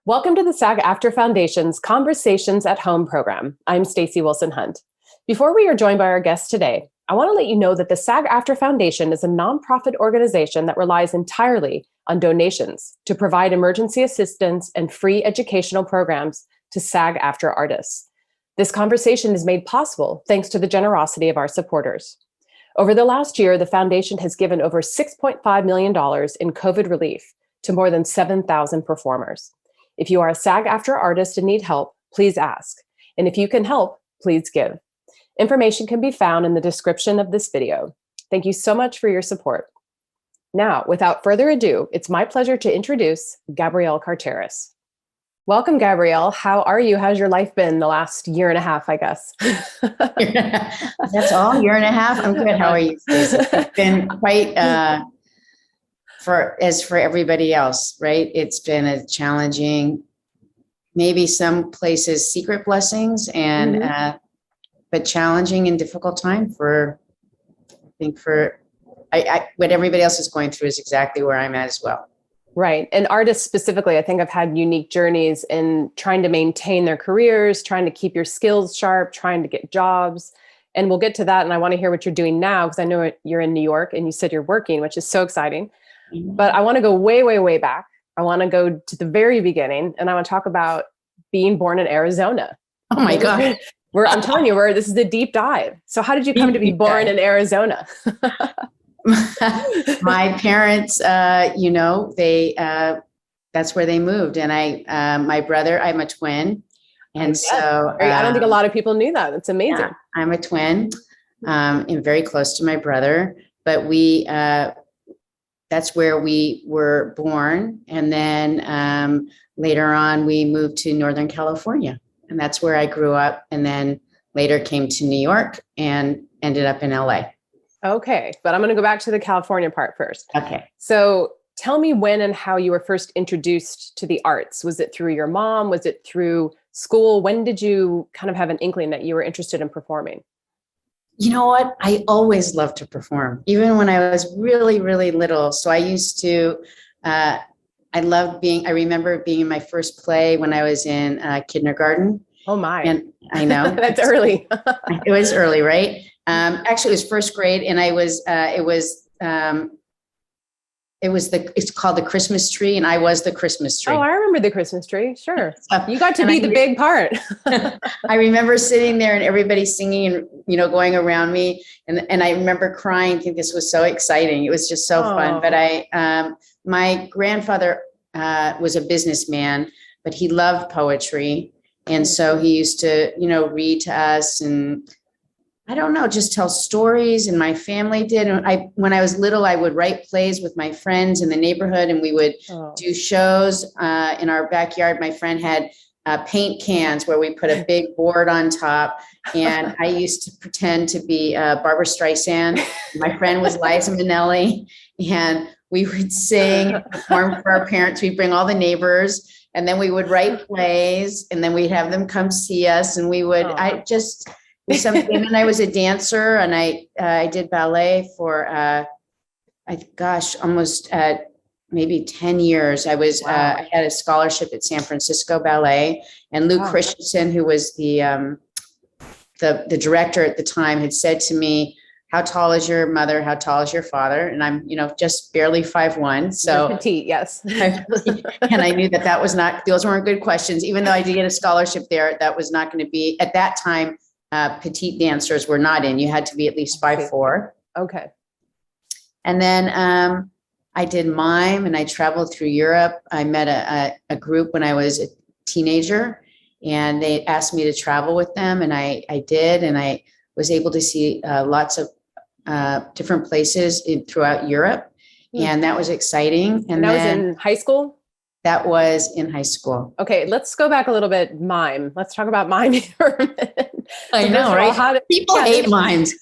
Welcome to the SAG-AFTRA Foundation's Conversations at Home program. I'm Stacey Wilson Hunt. Before we are joined by our guest today, I want to let you know that the SAG-AFTRA Foundation is a nonprofit organization that relies entirely on donations to provide emergency assistance and free educational programs to SAG-AFTRA artists. This conversation is made possible thanks to the generosity of our supporters. Over the last year, the foundation has given over $6.5 million in COVID relief to more than 7,000 performers. If you are a SAG-AFTRA artist and need help, please ask. And if you can help, please give. Information can be found in the description of this video. Thank you so much for your support. Now, without further ado, it's my pleasure to introduce Gabrielle Carteris. Welcome, Gabrielle. How are you? How's your life been the last year and a half, I guess? That's all? Year and a half? I'm good. How are you, Stacey? It's been quite, for everybody else, right? It's been a challenging, maybe some places secret blessings, and but challenging and difficult time for, I think what everybody else is going through is exactly where I'm at as well. Right. And artists specifically, I think, have had unique journeys in trying to maintain their careers, trying to keep your skills sharp, trying to get jobs. And we'll get to that. And I want to hear what you're doing now, because I know you're in New York and you said you're working, which is so exciting. But I want to go way, way, way back. I want to go to the very beginning, and I want to talk about being born in Arizona. Oh my God. I'm telling you, this is a deep dive. So how did you come to be born in Arizona? My parents, that's where they moved. And my brother, I'm a twin. And so I don't think a lot of people knew that. It's amazing. Yeah, I'm a twin, and very close to my brother, but that's where we were born. And then later on, we moved to Northern California, and that's where I grew up. And then later came to New York and ended up in LA. Okay, but I'm going to go back to the California part first. Okay. So tell me when and how you were first introduced to the arts. Was it through your mom? Was it through school? When did you kind of have an inkling that you were interested in performing? You know what? I always loved to perform, even when I was really, really little. So I used to, I remember being in my first play when I was in kindergarten. Oh my. And I know. That's early. It was early, right? Actually, it was first grade, and it's called the Christmas tree, and I was the Christmas tree. Oh, I remember the Christmas tree. Sure. You got to be the big part. I remember sitting there and everybody singing and, going around me. And I remember crying. I think this was so exciting. It was just so fun. But my grandfather was a businessman, but he loved poetry. And so he used to, read to us, and I don't know, just tell stories, and my family did. And when I was little, I would write plays with my friends in the neighborhood, and we would do shows in our backyard. My friend had paint cans where we put a big board on top, and I used to pretend to be Barbara Streisand. My friend was Liza Minnelli, and we would sing and perform for our parents. We'd bring all the neighbors, and then we would write plays, and then we'd have them come see us, and we would, something. And then I was a dancer, and I did ballet for, almost maybe 10 years. I was, I had a scholarship at San Francisco Ballet, and Lou Christensen, who was the director at the time, had said to me, "How tall is your mother? How tall is your father?" And I'm, just barely 5'1". So you're petite, yes. And I knew that was not, those weren't good questions. Even though I did get a scholarship there, that was not going to be, at that time, petite dancers were not in. You had to be at least 5'4". Okay. And then I did mime, and I traveled through Europe. I met a group when I was a teenager, and they asked me to travel with them, and I did, and I was able to see lots of different places throughout Europe, and that was exciting. And that was in high school? That was in high school. Okay, let's go back a little bit. Mime. Let's talk about mime for a minute. I know, right? People hate mimes.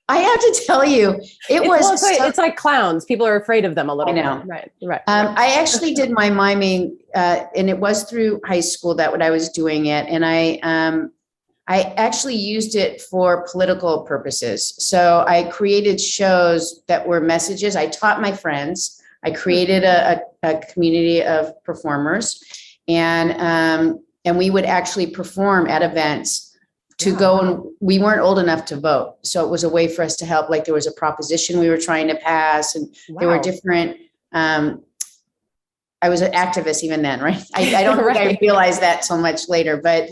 I have to tell you, it's like clowns. People are afraid of them a little bit. I know. Right. I actually did my miming, and it was through high school that when I was doing it. And I actually used it for political purposes. So I created shows that were messages. I taught my friends. I created a community of performers, And we would actually perform at events to go, and we weren't old enough to vote. So it was a way for us to help. Like there was a proposition we were trying to pass, and there were different, I was an activist even then, right? I don't think I realized that so much later, but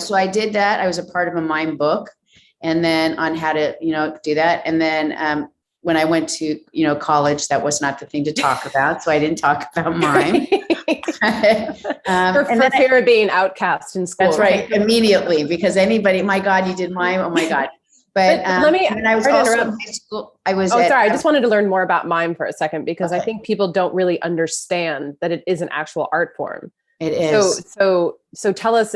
so I did that. I was a part of a mime book, and then on how to, do that. And then when I went to, college, that was not the thing to talk about. So I didn't talk about mime. For fear of being outcast in school. That's right. Immediately, because anybody, my God, you did mime. Oh my God. But let me, I was also in high school. I just wanted to learn more about mime for a second, because I think people don't really understand that it is an actual art form. It is. So tell us,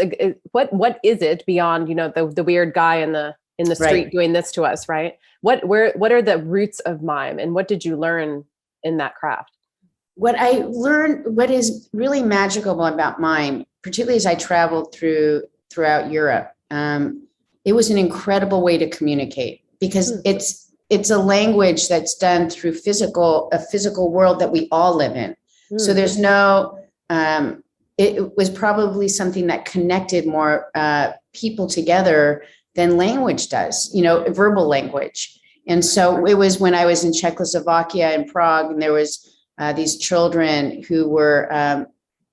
what is it beyond, the weird guy in the street doing this to us, right? What are the roots of mime, and what did you learn in that craft? What I learned, what is really magical about mime, particularly as I traveled throughout Europe, it was an incredible way to communicate, because it's a language that's done through a physical world that we all live in. So there's no, it was probably something that connected more people together than language does, verbal language. And so it was when I was in Czechoslovakia and Prague, and there was these children who were,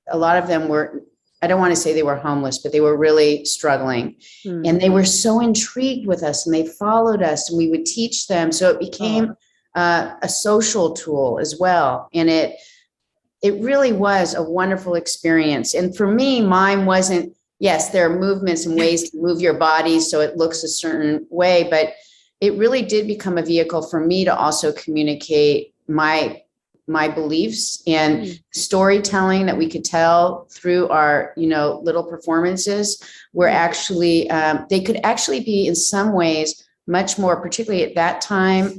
a lot of them were, I don't want to say they were homeless, but they were really struggling. And they were so intrigued with us, and they followed us, and we would teach them. So it became a social tool as well. And it really was a wonderful experience. And for me, mime wasn't, yes, there are movements and ways to move your body so it looks a certain way, but it really did become a vehicle for me to also communicate my beliefs and storytelling that we could tell through our, little performances were actually, they could actually be in some ways much more, particularly at that time,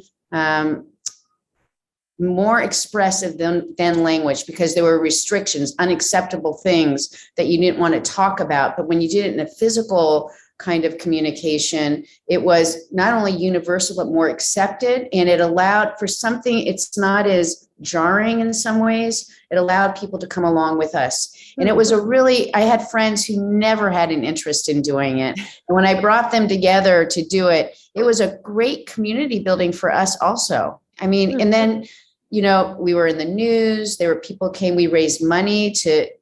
more expressive than language, because there were restrictions, unacceptable things that you didn't want to talk about. But when you did it in a physical kind of communication, it was not only universal, but more accepted. And it allowed for something, it's not as jarring in some ways. It allowed people to come along with us. And it was I had friends who never had an interest in doing it. And when I brought them together to do it, it was a great community building for us also. I mean, and then, we were in the news, there were people came, we raised money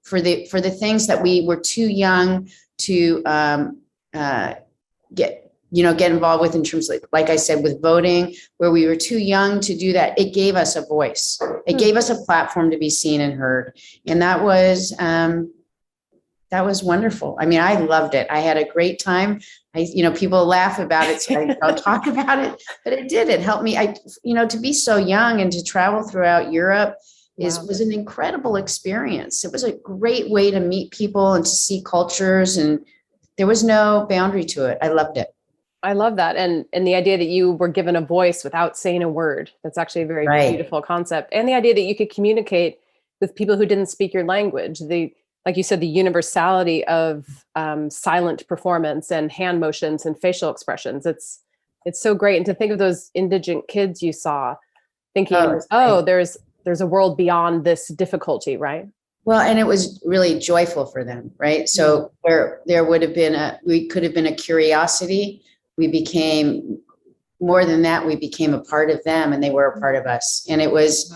for the things that we were too young to, get involved with, in terms of, like I said, with voting, where we were too young to do that. It gave us a voice. It gave us a platform to be seen and heard. And that was wonderful. I mean, I loved it. I had a great time. People laugh about it, so I don't talk about it, but it did. It helped me. To be so young and to travel throughout Europe was an incredible experience. It was a great way to meet people and to see cultures, and there was no boundary to it. I loved it. I love that. And the idea that you were given a voice without saying a word. That's actually a very beautiful concept. And the idea that you could communicate with people who didn't speak your language. Like you said, the universality of silent performance and hand motions and facial expressions. It's so great. And to think of those indigent kids you saw thinking, there's a world beyond this difficulty, right? Well, and it was really joyful for them, right? So where there would have been we could have been a curiosity. We became more than that. We became a part of them, and they were a part of us. And it was,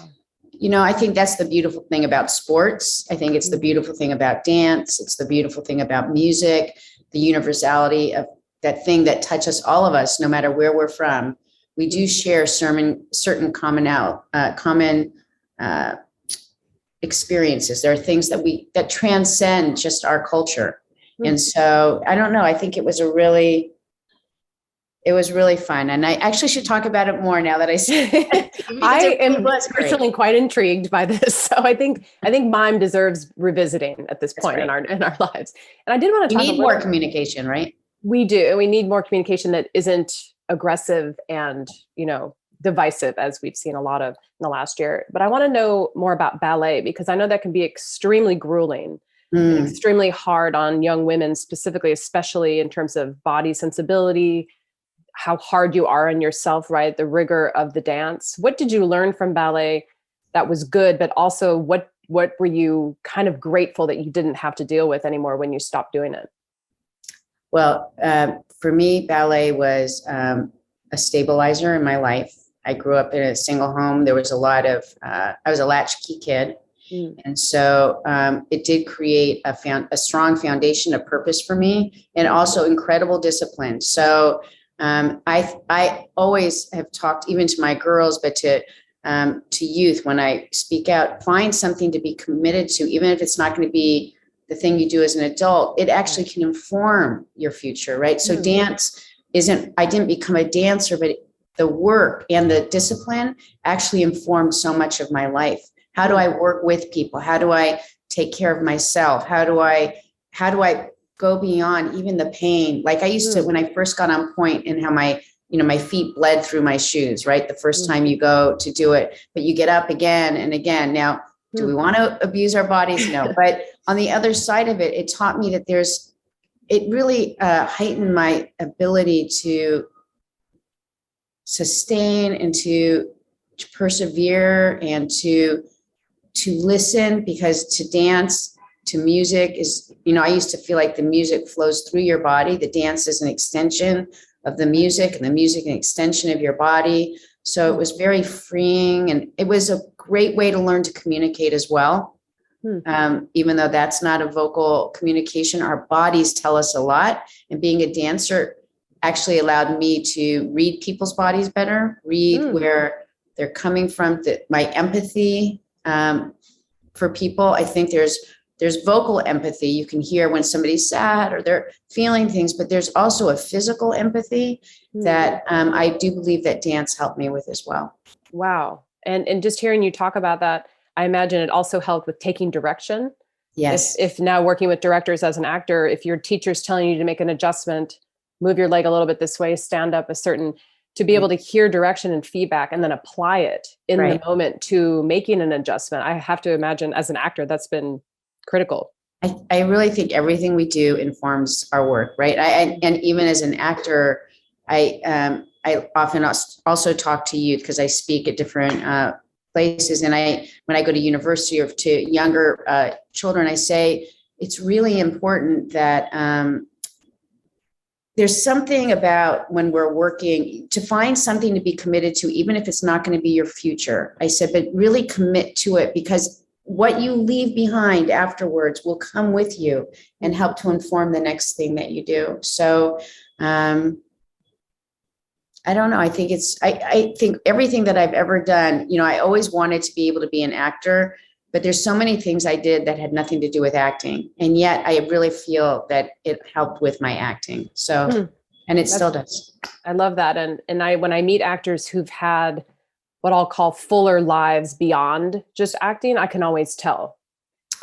I think that's the beautiful thing about sports. I think it's the beautiful thing about dance. It's the beautiful thing about music, the universality of that thing that touches all of us, no matter where we're from. We do share certain common experiences. There are things that transcend just our culture. And so I don't know, I think it was really fun. And I actually should talk about it more now that I see it. I am personally quite intrigued by this. So I think mime deserves revisiting at this point in our lives. And I did want to talk about more communication, right? We do. And we need more communication that isn't aggressive and, divisive, as we've seen a lot of in the last year. But I want to know more about ballet, because I know that can be extremely grueling and extremely hard on young women specifically, especially in terms of body sensibility, how hard you are on yourself, right? The rigor of the dance. What did you learn from ballet that was good, but also what what were you kind of grateful that you didn't have to deal with anymore when you stopped doing it? Well, for me, ballet was a stabilizer in my life. I grew up in a single home. There was a lot of, I was a latchkey kid. And so it did create a strong foundation of purpose for me, and also incredible discipline. So I always have talked, even to my girls, but to youth, when I speak out, find something to be committed to, even if it's not going to be the thing you do as an adult. It actually can inform your future, right? So dance I didn't become a dancer, but the work and the discipline actually informed so much of my life. How do I work with people? How do I take care of myself? How do I go beyond even the pain? Like I used to, when I first got on point, and how my feet bled through my shoes, right? The first time you go to do it, but you get up again and again. Now, do we want to abuse our bodies? No. But on the other side of it, it taught me that it really heightened my ability to sustain and to persevere and to listen, because to dance, to music is, I used to feel like the music flows through your body. The dance is an extension of the music, and the music an extension of your body. So it was very freeing, and it was a great way to learn to communicate as well. Even though that's not a vocal communication, our bodies tell us a lot. And being a dancer actually allowed me to read people's bodies better, read where they're coming from, my empathy. For people, I think there's vocal empathy. You can hear when somebody's sad or they're feeling things, but there's also a physical empathy that I do believe that dance helped me with as well. Wow. And just hearing you talk about that, I imagine it also helped with taking direction. Yes. If now working with directors as an actor, if your teacher's telling you to make an adjustment, move your leg a little bit this way, stand up to be able to hear direction and feedback and then apply it in the moment to making an adjustment. I have to imagine as an actor, that's been critical. I really think everything we do informs our work, right? And even as an actor, I often also talk to youth, because I speak at different places. And when I go to university or to younger children, I say, it's really important that there's something about when we're working to find something to be committed to, even if it's not going to be your future. I said, but really commit to it, because what you leave behind afterwards will come with you and help to inform the next thing that you do. So I don't know. I think I think everything that I've ever done, I always wanted to be able to be an actor, but there's so many things I did that had nothing to do with acting. And yet I really feel that it helped with my acting. So, and it still does. I love that. And when I meet actors who've had what I'll call fuller lives beyond just acting, I can always tell.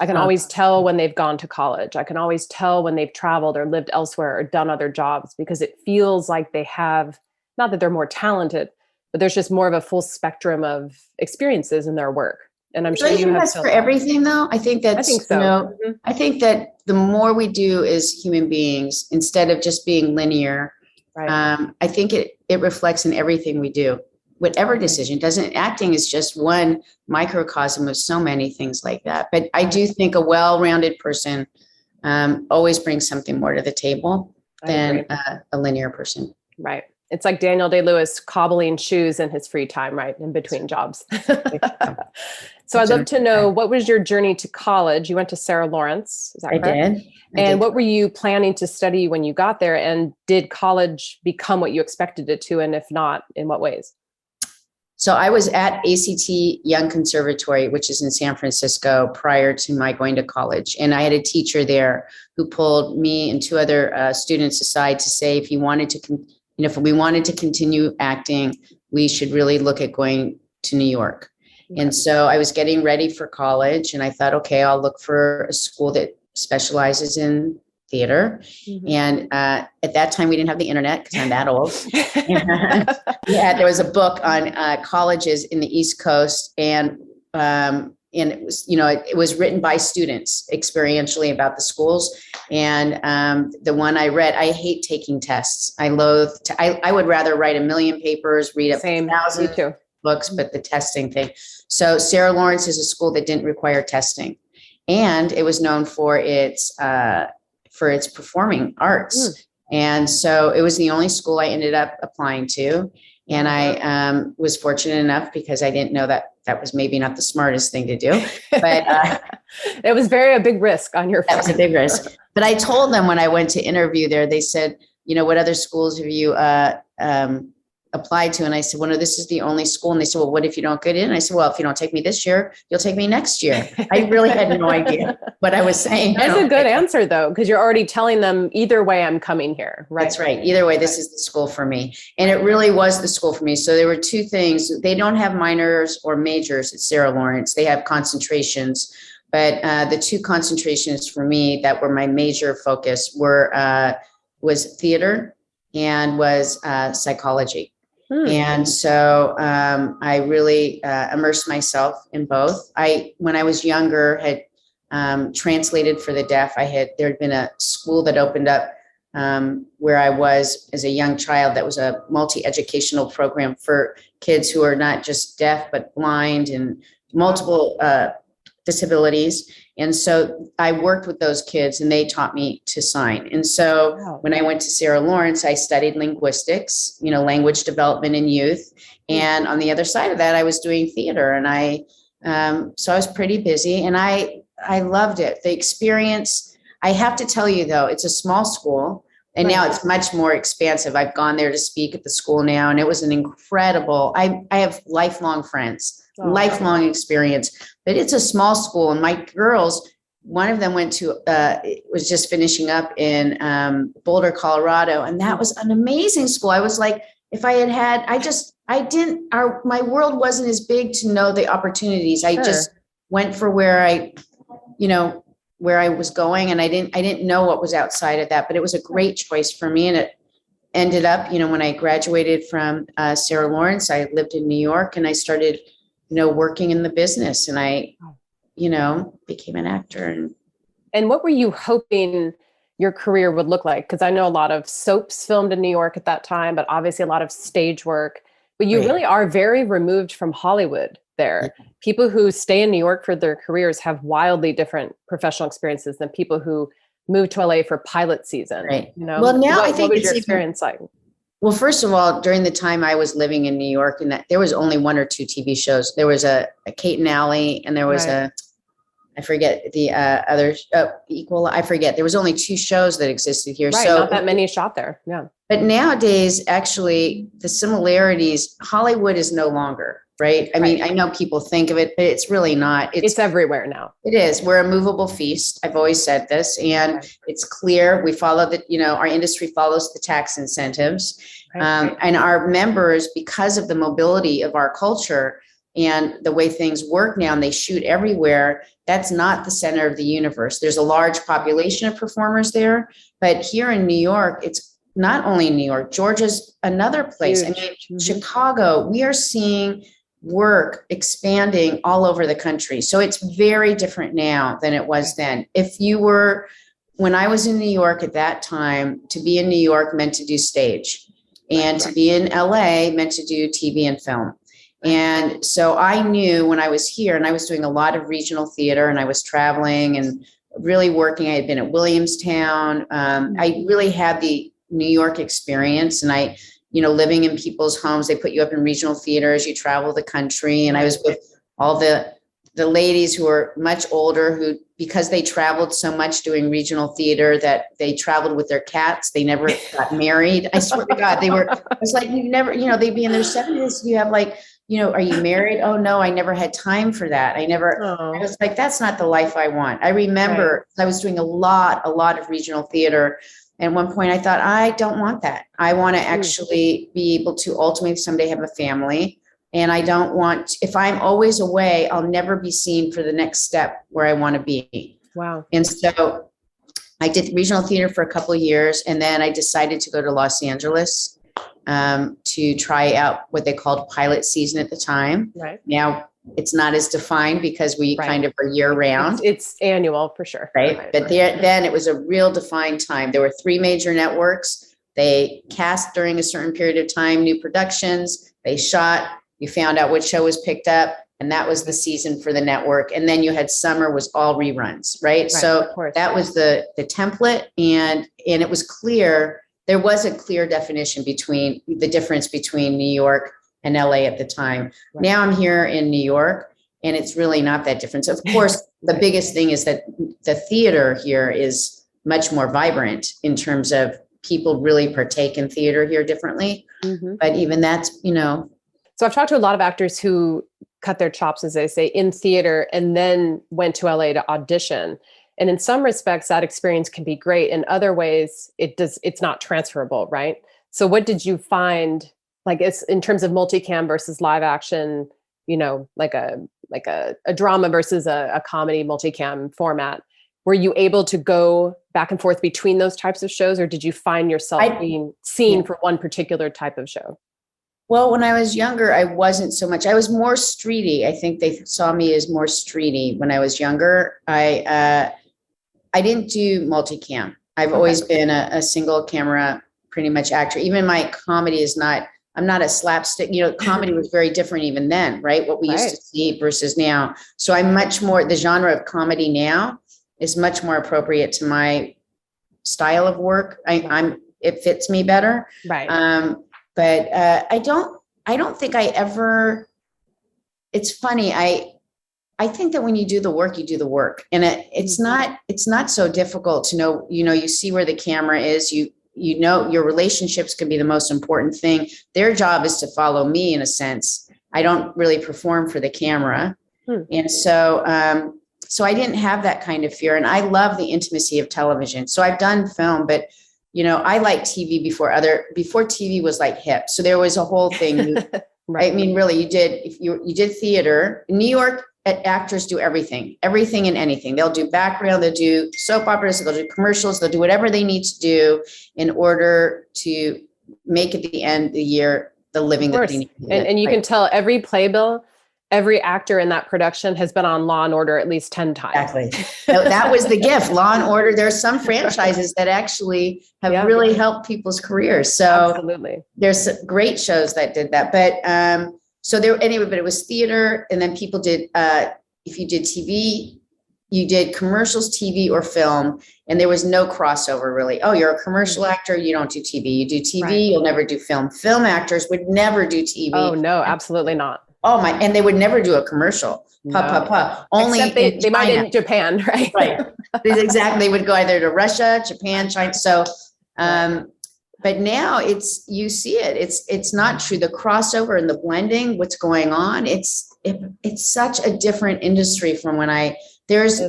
I can always tell when they've gone to college. I can always tell when they've traveled or lived elsewhere or done other jobs, because it feels like they have, not that they're more talented, but there's just more of a full spectrum of experiences in their work. And I'm sure you have that's for everything, though. I think that so. I think that the more we do as human beings, instead of just being linear, I think it reflects in everything we do. Whatever decision acting is just one microcosm of so many things like that. But I do think a well-rounded person always brings something more to the table than a linear person. Right. It's like Daniel Day-Lewis cobbling shoes in his free time, right? In between jobs. So I'd love to know, what was your journey to college? You went to Sarah Lawrence, is that correct? I did. And what were you planning to study when you got there? And did college become what you expected it to? And if not, in what ways? So I was at ACT Young Conservatory, which is in San Francisco, prior to my going to college. And I had a teacher there who pulled me and two other students aside to say, if we wanted to continue acting, we should really look at going to New York. And so I was getting ready for college, and I thought, okay, I'll look for a school that specializes in theater. And at that time, we didn't have the internet, because I'm that old. There was a book on colleges in the East Coast, and it was, it was written by students experientially about the schools. And the one I read, I hate taking tests. I would rather write 1 million papers, read 1,000. Me too. books, but the testing thing. So Sarah Lawrence is a school that didn't require testing, and it was known for its performing arts. And so it was the only school I ended up applying to. And I was fortunate enough, because I didn't know that was maybe not the smartest thing to do, but it was a big risk on your part. That was a big risk. But I told them when I went to interview there, they said, what other schools have you applied to? And I said, well, no, this is the only school. And they said, well, what if you don't get in? And I said, well, if you don't take me this year, you'll take me next year. I really had no idea what I was saying. That's a good answer, though, because you're already telling them either way I'm coming here. Right? That's right. Either way, this is the school for me. And it really was the school for me. So there were two things. They don't have minors or majors at Sarah Lawrence. They have concentrations. But the two concentrations for me that were my major focus was theater and was psychology. And so I really immersed myself in both. When I was younger, had translated for the deaf. There had been a school that opened up where I was as a young child that was a multi-educational program for kids who are not just deaf, but blind and multiple disabilities. And so I worked with those kids and they taught me to sign. And so when I went to Sarah Lawrence, I studied linguistics, language development in youth. And on the other side of that, I was doing theater. And so I was pretty busy and I loved it. The experience, I have to tell you though, it's a small school and now it's much more expansive. I've gone there to speak at the school now, and it was an incredible, I have lifelong friends. Lifelong experience, but it's a small school. And my girls, one of them went to, was just finishing up in Boulder, Colorado. And that was an amazing school. I was like, if I had, my world wasn't as big to know the opportunities. I just went for where I was going. And I didn't know what was outside of that, but it was a great choice for me. And it ended up, when I graduated from Sarah Lawrence, I lived in New York and I started working in the business, and I, became an actor. And what were you hoping your career would look like? Because I know a lot of soaps filmed in New York at that time, but obviously a lot of stage work, but you really are very removed from Hollywood there. People who stay in New York for their careers have wildly different professional experiences than people who move to LA for pilot season. Right. Well, now I think what was your experience like? Well, first of all, during the time I was living in New York, and that there was only one or two TV shows. There was a Kate and Allie, and there was I forget the other Equal. I forget. There was only two shows that existed here. Right, so not that many shot there. Yeah. But nowadays, actually, the similarities, Hollywood is no longer, right? I mean, I know people think of it, but it's really not. It's everywhere now. It is. We're a movable feast. I've always said this, and it's clear. We follow our industry follows the tax incentives. And our members, because of the mobility of our culture and the way things work now, and they shoot everywhere, that's not the center of the universe. There's a large population of performers there, but here in New York, it's not only in New York, Georgia's another place. Huge. I mean, Chicago, we are seeing work expanding all over the country. So it's very different now than it was then. When I was in New York at that time, to be in New York meant to do stage. And to be in LA meant to do TV and film. And so I knew when I was here, and I was doing a lot of regional theater, and I was traveling and really working. I had been at Williamstown. I really had the New York experience, and living in people's homes. They put you up in regional theaters, you travel the country. And I was with all the ladies who are much older, who, because they traveled so much doing regional theater, that they traveled with their cats. They never got married. I swear to God, it was like, you never, they'd be in their 70s. You have are you married? Oh no, I never had time for that. I was like, that's not the life I want. I remember I was doing a lot of regional theater. And at one point I thought, I don't want that. I want to actually be able to ultimately someday have a family. And I don't want, if I'm always away, I'll never be seen for the next step where I want to be. Wow. And so I did regional theater for a couple of years. And then I decided to go to Los Angeles to try out what they called pilot season at the time. Right. Now it's not as defined because we kind of are year round. It's annual for sure. Right. But then it was a real defined time. There were 3 major networks. They cast during a certain period of time, new productions. They shot. You found out which show was picked up, and that was the season for the network. And then you had summer was all reruns, right? So that was the template, and it was clear. There was a clear definition between the difference between New York and LA at the time. Right. Now I'm here in New York, and it's really not that different. So of course, the biggest thing is that the theater here is much more vibrant in terms of people really partake in theater here differently. Mm-hmm. But even that's, So I've talked to a lot of actors who cut their chops, as they say, in theater and then went to LA to audition. And in some respects, that experience can be great. In other ways, it's not transferable, right? So what did you find, like it's in terms of multicam versus live action, like a drama versus a comedy multicam format? Were you able to go back and forth between those types of shows, or did you find yourself being seen for one particular type of show? Well, when I was younger, I wasn't so much. I was more streety. I think they saw me as more streety when I was younger. I didn't do multicam. I've always been a single camera, pretty much actor. Even my comedy is not. I'm not a slapstick. Comedy was very different even then, right? What we used to see versus now. So I'm much more. The genre of comedy now is much more appropriate to my style of work. It fits me better. Right. But I don't think I ever, it's funny. I think that when you do the work, you do the work, and it's not so difficult to know, you see where the camera is, your relationships can be the most important thing. Their job is to follow me in a sense. I don't really perform for the camera. And so I didn't have that kind of fear, and I love the intimacy of television. So I've done film, but I liked TV before TV was like hip. So there was a whole thing. Right. I mean, really, you did theater. In New York, actors do everything and anything. They'll do background, they'll do soap operas, they'll do commercials, they'll do whatever they need to do in order to make at the end of the year the living that they need. And you can tell every playbill, every actor in that production has been on Law and Order at least 10 times. Exactly. That was the gift. Law and Order. There are some franchises that actually have really helped people's careers. So absolutely. There's great shows that did that. But but it was theater. And then people did, if you did TV, you did commercials, TV or film, and there was no crossover really. Oh, you're a commercial actor. You don't do TV. You do TV. You'll never do film. Film actors would never do TV. Oh no, absolutely not. Oh my! And they would never do a commercial. Only except they might in Japan, right? Right. Exactly. They would go either to Russia, Japan, China. So, but now you see it. It's not true. The crossover and the blending, what's going on? It's such a different industry from when there's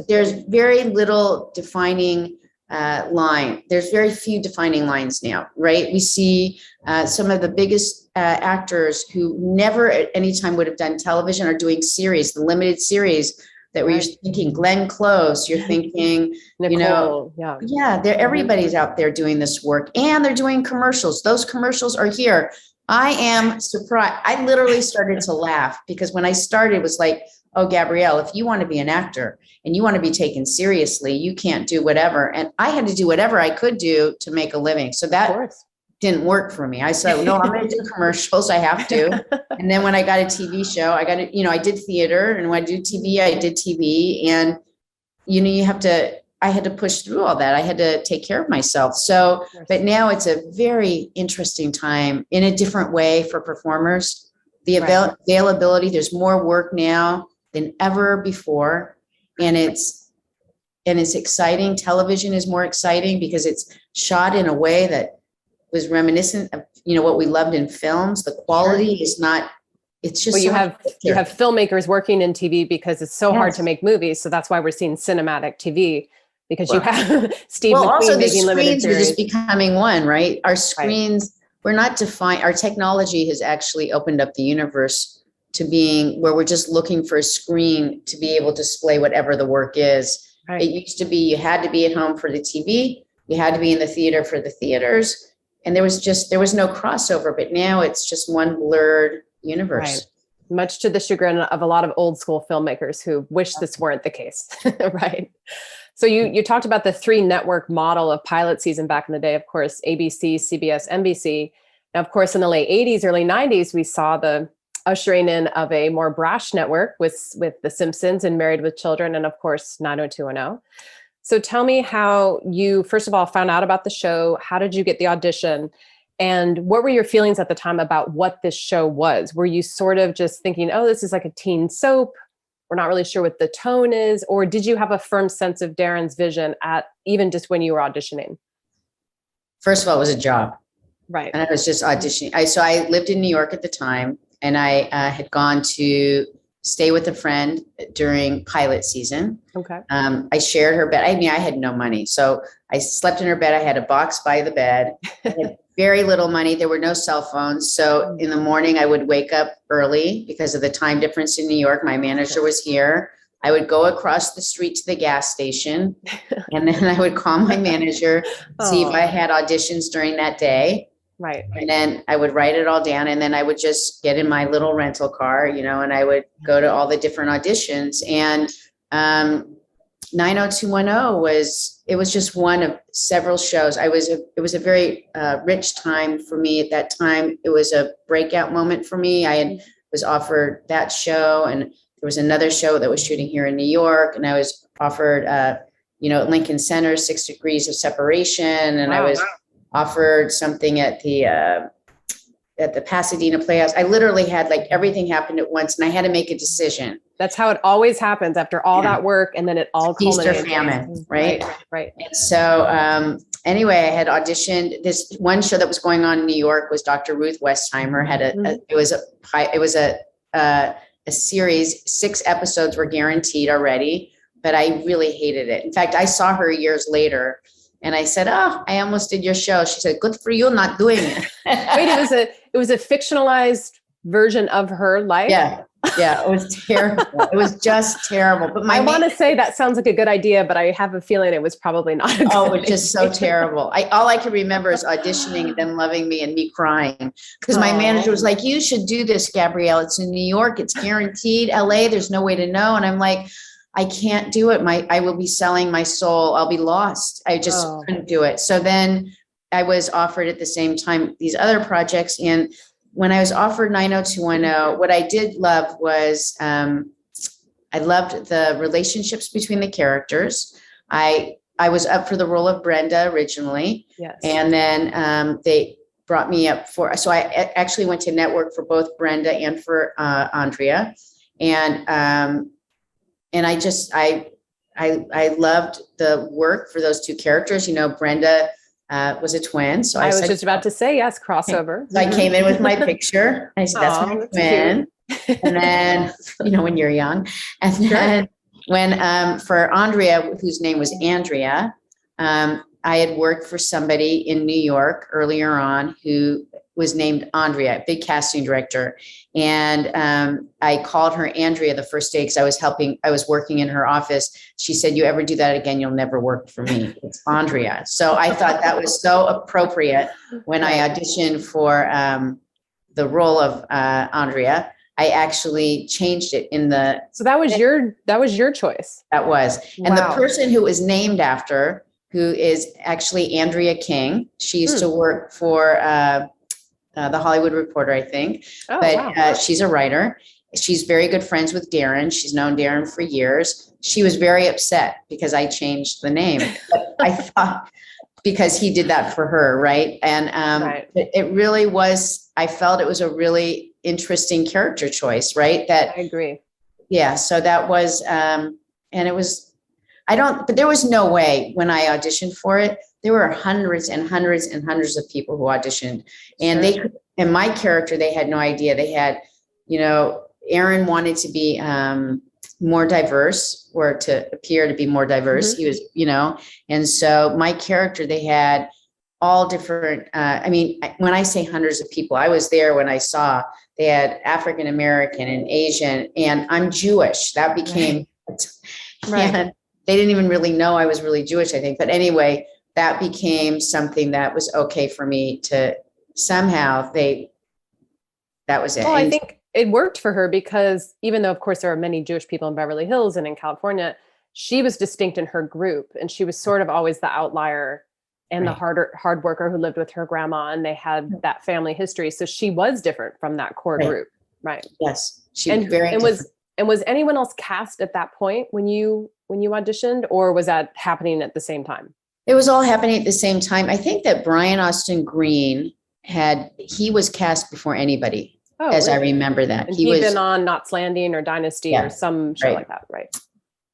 very little defining line. There's very few defining lines now, right? We see some of the biggest actors who never at any time would have done television are doing series, the limited series that you're thinking Glenn Close, you're thinking, Nicole, everybody's out there doing this work, and they're doing commercials. Those commercials are here. I am surprised. I literally started to laugh because when I started, it was like, oh, Gabrielle, if you want to be an actor and you want to be taken seriously, you can't do whatever. And I had to do whatever I could do to make a living. So that didn't work for me. I said, no, I'm going to do commercials. I have to. And then when I got a TV show, I did theater, and when I did TV, I did TV. And, I had to push through all that. I had to take care of myself. So, but now it's a very interesting time in a different way for performers. The availability, there's more work now than ever before. And it's exciting. Television is more exciting because it's shot in a way that was reminiscent of, what we loved in films. The quality is not, it's just, you have filmmakers working in TV because it's so hard to make movies. So that's why we're seeing cinematic TV, because you have Steve McQueen also making limited series. Are just becoming one, right? Our screens, we're not defined. Our technology has actually opened up the universe to being where we're just looking for a screen to be able to display whatever the work is. Right. It used to be you had to be at home for the TV, you had to be in the theater for the theaters, and there was no crossover. But now it's just one blurred universe. Right. Much to the chagrin of a lot of old school filmmakers who wish this weren't the case, right? So you talked about the 3 network model of pilot season back in the day, of course, ABC, CBS, NBC. Now, of course, in the late 80s, early 90s, we saw the ushering in of a more brash network with The Simpsons and Married with Children, and of course 90210. So tell me how you, first of all, found out about the show. How did you get the audition? And what were your feelings at the time about what this show was? Were you sort of just thinking, oh, this is like a teen soap? We're not really sure what the tone is. Or did you have a firm sense of Darren's vision at even just when you were auditioning? First of all, it was a job. Right. And I was just auditioning. So I lived in New York at the time, and I had gone to stay with a friend during pilot season. Okay. I shared her bed. I mean, I had no money. So I slept in her bed. I had a box by the bed. I had very little money. There were no cell phones. So in the morning, I would wake up early because of the time difference in New York. My manager was here. I would go across the street to the gas station, and then I would call my manager, see if I had auditions during that day. Right. And then I would write it all down, and then I would just get in my little rental car, and I would go to all the different auditions. And 90210 was just one of several shows. It was a very rich time for me at that time. It was a breakout moment for me. I was offered that show, and there was another show that was shooting here in New York, and I was offered, at Lincoln Center, 6 Degrees of Separation, and I was offered something at the Pasadena Playhouse. I literally had everything happened at once, and I had to make a decision. That's how it always happens after all that work, and then it all culminates. Feast or famine, right? Right. And so anyway, I had auditioned. This one show that was going on in New York was Dr. Ruth Westheimer. It was a series. 6 episodes were guaranteed already, but I really hated it. In fact, I saw her years later. And I said, "Oh, I almost did your show." She said, "Good for you not doing it." Wait, it was a fictionalized version of her life? Yeah, it was terrible. It was just terrible. But I want to say that sounds like a good idea, but I have a feeling it was probably not a good it was just so terrible. All I can remember is auditioning and them loving me and me crying because my manager was like, "You should do this, Gabrielle. It's in New York. It's guaranteed. LA, there's no way to know." And I'm like, I can't do it. I will be selling my soul. I'll be lost. I just couldn't do it. So then I was offered at the same time these other projects. And when I was offered 90210, what I did love was I loved the relationships between the characters. I was up for the role of Brenda originally. Yes. And then they brought me up so I actually went to network for both Brenda and for Andrea. And I loved the work for those 2 characters. Brenda was a twin. So I was just about to say, yes, crossover. So I came in with my picture. I said, "That's my twin." And then, when you're young. And then when for Andrea, whose name was Andrea, I had worked for somebody in New York earlier on who was named Andrea, big casting director. And I called her Andrea the first day because I was working in her office. She said, "You ever do that again, you'll never work for me. It's Andrea." So I thought that was so appropriate when I auditioned for the role of Andrea. I actually changed it So that was your choice. That was. And the person who was named after, who is actually Andrea King. She used to work for the Hollywood Reporter, I think. She's a writer. She's very good friends with Darren. She's known Darren for years. She was very upset because I changed the name. But I thought because he did that for her, right? And it really was, I felt it was a really interesting character choice, right? I agree. Yeah, so that was, and it was, but there was no way when I auditioned for it, there were hundreds and hundreds and hundreds of people who auditioned, and and my character, they had no idea. They had, Aaron wanted to be more diverse, or to appear to be more diverse. Mm-hmm. He was, and so my character, they had all different, when I say hundreds of people, I was there when I saw they had African-American and Asian, and I'm Jewish. That became, and they didn't even really know I was really Jewish, I think. But anyway, that became something that was okay for me to somehow that was it. Well, I think it worked for her because even though, of course, there are many Jewish people in Beverly Hills and in California, she was distinct in her group, and she was sort of always the outlier and the hard worker who lived with her grandma, and they had that family history. So she was different from that core group. Right. Yes. She was very different. Was anyone else cast at that point when you auditioned, or was that happening at the same time? It was all happening at the same time. I think that Brian Austin Green he was cast before anybody, as I remember that. And he'd been on Knots Landing or Dynasty or some show like that, right?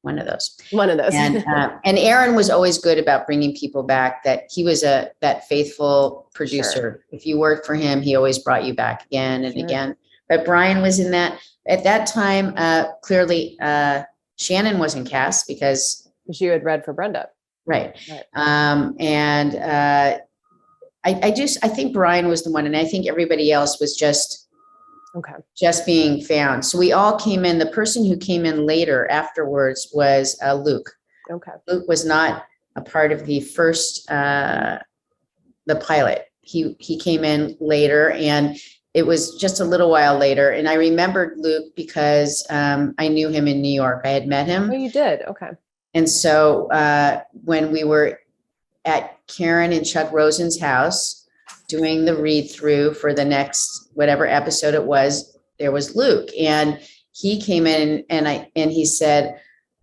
One of those. And Aaron was always good about bringing people back, that he was that faithful producer. Sure. If you worked for him, he always brought you back again and again. But Brian was in that. At that time, clearly, Shannon wasn't cast because you had read for Brenda. Right. I think Brian was the one, and I think everybody else was just being found. So we all came in. The person who came in later afterwards was Luke. Okay. Luke was not a part of the first, the pilot. He came in later, and it was just a little while later. And I remembered Luke because I knew him in New York. I had met him. Oh, you did? Okay. And so when we were at Karen and Chuck Rosen's house doing the read through for the next whatever episode it was, there was Luke, and he came in and he said,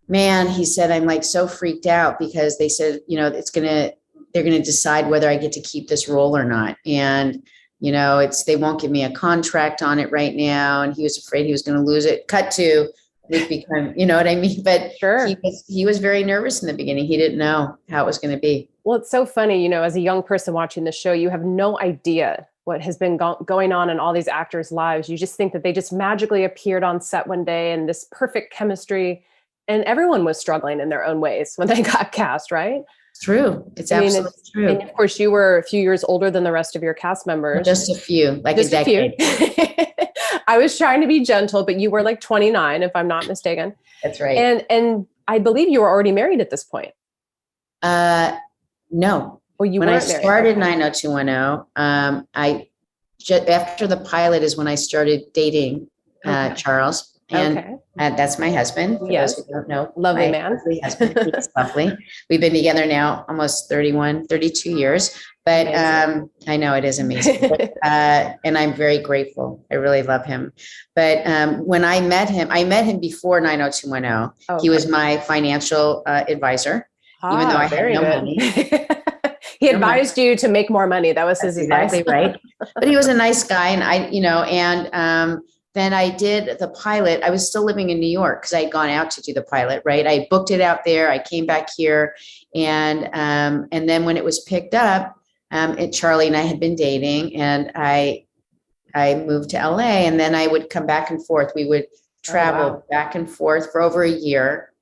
man, he said, I'm like so freaked out because they said, they're going to decide whether I get to keep this role or not. And, they won't give me a contract on it right now. And he was afraid he was going to lose it. Cut to Luke become, you know what I mean? But sure. He was very nervous in the beginning. He didn't know how it was going to be. Well, it's so funny, as a young person watching the show, you have no idea what has been going on in all these actors' lives. You just think that they just magically appeared on set one day and this perfect chemistry, and everyone was struggling in their own ways when they got cast, right? True. It's absolutely true. And of course, you were a few years older than the rest of your cast members. Just a few, like just a decade. I was trying to be gentle, but you were like 29, if I'm not mistaken. That's right. And I believe you were already married at this point. No. Well, you when I weren't started married. 90210, after the pilot is when I started dating Charles. And that's my husband. For those who don't know, lovely man. Lovely husband. He's lovely. We've been together now almost 32 years. But I know it is amazing. But, and I'm very grateful. I really love him. But when I met him before 90210. He was my financial advisor, even though I had no money. He advised you to make more money. That was his advice. Exactly right. But he was a nice guy. And then I did the pilot. I was still living in New York because I had gone out to do the pilot, right? I booked it out there. I came back here. And then when it was picked up, Charlie and I had been dating, and I moved to LA, and then I would come back and forth. We would travel back and forth for over a year,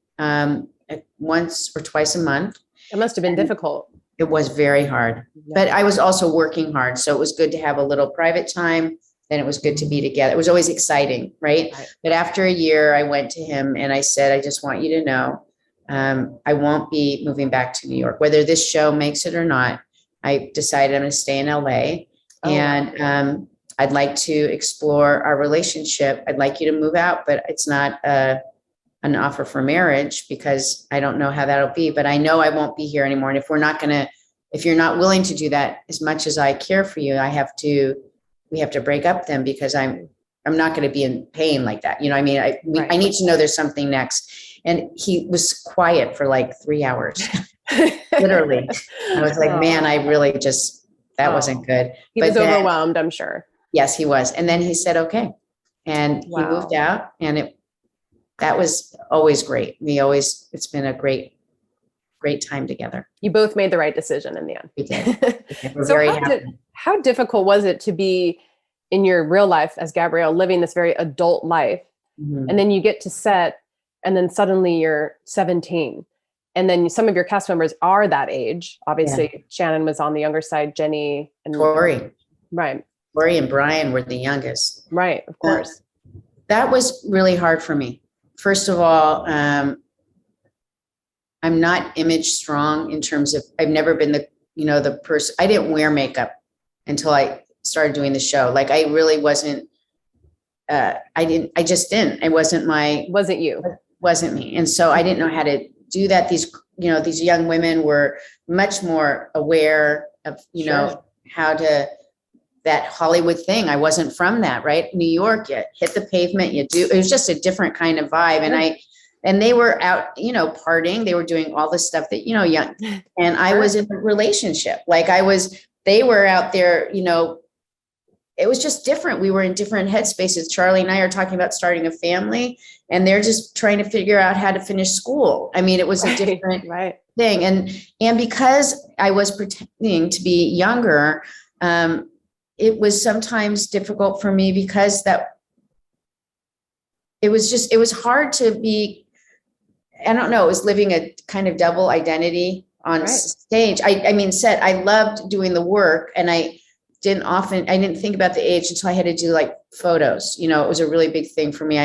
once or twice a month. It must have been difficult. It was very hard, but I was also working hard. So it was good to have a little private time. Then it was good to be together. It was always exciting, right? But after a year, I went to him and I said, I just want you to know, I won't be moving back to New York, whether this show makes it or not. I decided I'm going to stay in LA, and I'd like to explore our relationship. I'd like you to move out, but it's not an offer for marriage because I don't know how that'll be, but I know I won't be here anymore. And if you're not willing to do that, as much as I care for you, we have to break up then, because I'm not going to be in pain like that. You know what I mean? I need to know there's something next. And he was quiet for like 3 hours, literally. I was like, man, I really that wasn't good. He was overwhelmed, I'm sure. Yes, he was. And then he said, okay. And he moved out, and that was always great. It's been a great time together. You both made the right decision in the end. We did. We're so very happy. How difficult was it to be in your real life as Gabrielle, living this very adult life, and then you get to set, and then suddenly you're 17, and then some of your cast members are that age. Obviously, Shannon was on the younger side, Jenny and Tori. Right. Tori and Brian were the youngest. Right, of course. That was really hard for me. First of all, I'm not image strong in terms of, I've never been the person. I didn't wear makeup until I started doing the show. Like I really wasn't, I just didn't. It wasn't you. Wasn't me. And so I didn't know how to do that. These young women were much more aware of, how to, that Hollywood thing. I wasn't from that, right? New York, you hit the pavement, it was just a different kind of vibe. And they were out, partying. They were doing all the stuff that, young. And I was in a relationship. They were out there, it was just different. We were in different headspaces. Charlie and I are talking about starting a family, and they're just trying to figure out how to finish school. I mean, it was a different thing. And because I was pretending to be younger, it was sometimes difficult for me because it was hard to be, I don't know, it was living a kind of double identity on stage. I mean, set, I loved doing the work, and I didn't think about the age until I had to do like photos. It was a really big thing for me.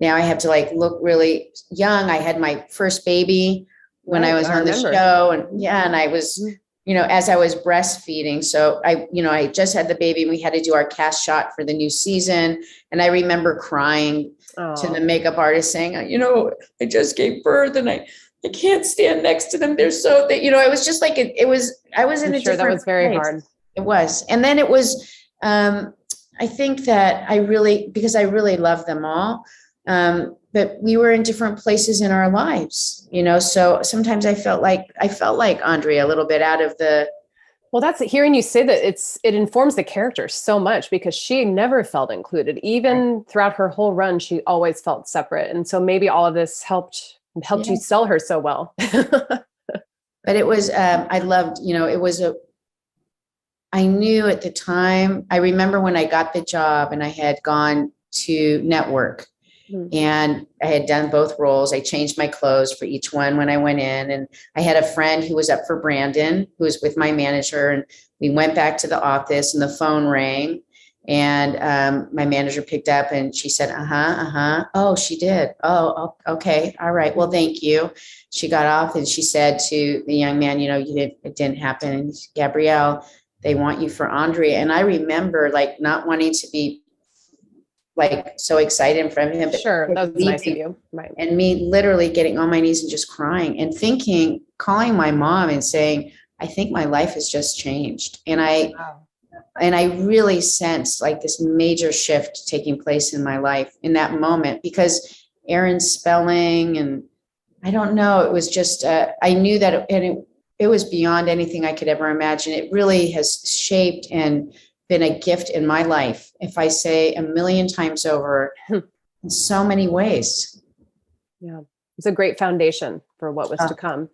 Now I have to like look really young. I had my first baby when I was on the show, and I was, as I was breastfeeding. So I just had the baby, and we had to do our cast shot for the new season. And I remember crying to the makeup artist saying, I just gave birth and I can't stand next to them. They're so that, it was just like, I was in a different that was very place. hard. It was. And then it was, I think that because I really love them all. But we were in different places in our lives, so sometimes I felt like Andrea a little bit out of the. Well, that's hearing you say that it informs the character so much, because she never felt included. Even throughout her whole run, she always felt separate. And so maybe all of this helped you sell her so well. But it was, I loved, I knew at the time, I remember when I got the job and I had gone to network. And I had done both roles. I changed my clothes for each one when I went in. And I had a friend who was up for Brandon, who was with my manager. And we went back to the office and the phone rang. And my manager picked up and she said, Oh, she did. Oh, okay. All right. Well, thank you. She got off and she said to the young man, it didn't happen. And Gabrielle, they want you for Andrea. And I remember like not wanting to be like so excited in front of him. But sure, that was nice of you. Right. And me literally getting on my knees and just crying and calling my mom and saying, I think my life has just changed. And I really sensed like this major shift taking place in my life in that moment, because Aaron's spelling, and I don't know, it was just, I knew that it was beyond anything I could ever imagine. It really has shaped and been a gift in my life, if I say 1,000,000 times over, in so many ways. Yeah, it's a great foundation for what was to come.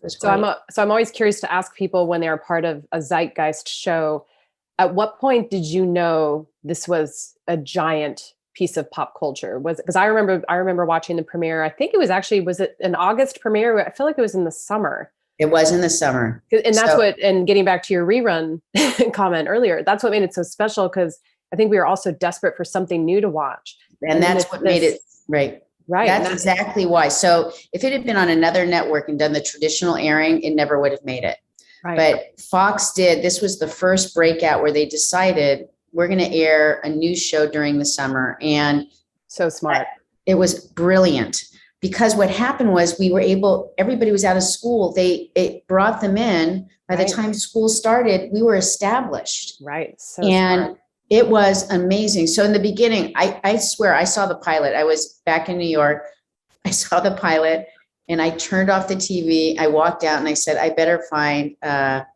So I'm always curious to ask people when they are part of a zeitgeist show, at what point did you know this was a giant piece of pop culture? Because I remember watching the premiere. I think was it an August premiere? I feel like it was in the summer. It was in the summer. And that's and getting back to your rerun comment earlier, that's what made it so special, because I think we were also desperate for something new to watch. And that's what made it, right. Right. That's exactly why. So if it had been on another network and done the traditional airing, it never would have made it. Right. But Fox this was the first breakout where they decided we're going to air a new show during the summer. And so smart. It was brilliant. Because what happened was everybody was out of school. It brought them in. By the time school started, we were established. Right. So and smart. It was amazing. So in the beginning, I swear I saw the pilot. I was back in New York. I saw the pilot and I turned off the TV. I walked out and I said, I better find a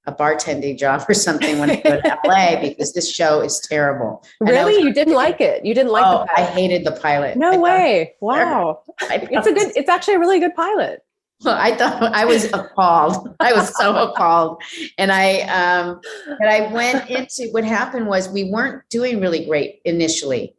bartending job or something when I go to LA, because this show is terrible. Really? You didn't like it? You didn't like the pilot? I hated the pilot. No way. Wow. It's actually a really good pilot. Well, I thought I was appalled. I was so appalled. And I went into, what happened was we weren't doing really great initially,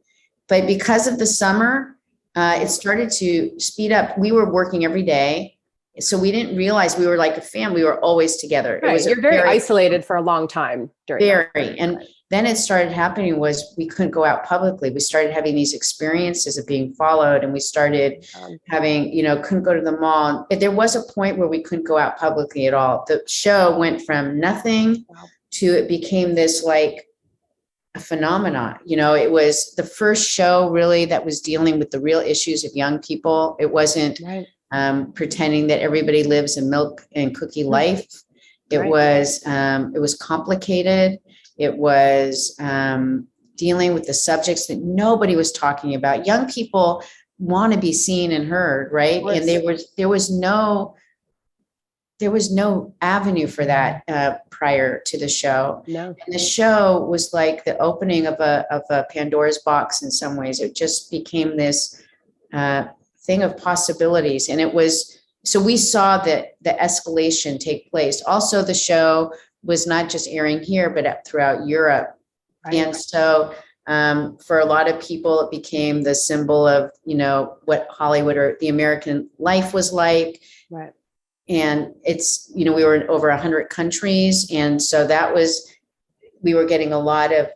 but because of the summer, it started to speed up. We were working every day. So we didn't realize we were like a family. We were always together. Right. You're very isolated for a long time during that. And then it started happening was we couldn't go out publicly. We started having these experiences of being followed, and we started having, couldn't go to the mall. There was a point where we couldn't go out publicly at all. The show went from nothing to it became this like a phenomenon. It was the first show really that was dealing with the real issues of young people. It wasn't pretending that everybody lives a milk and cookie life. It was complicated. It was dealing with the subjects that nobody was talking about. Young people want to be seen and heard, right? And there was no avenue for that prior to the show. No. And the show was like the opening of a Pandora's box in some ways. It just became this thing of possibilities. And so we saw the escalation take place. Also, the show was not just airing here, but throughout Europe. Right. And so for a lot of people, it became the symbol of, what Hollywood or the American life was like. Right. And it's, we were in over 100 countries. And so we were getting a lot of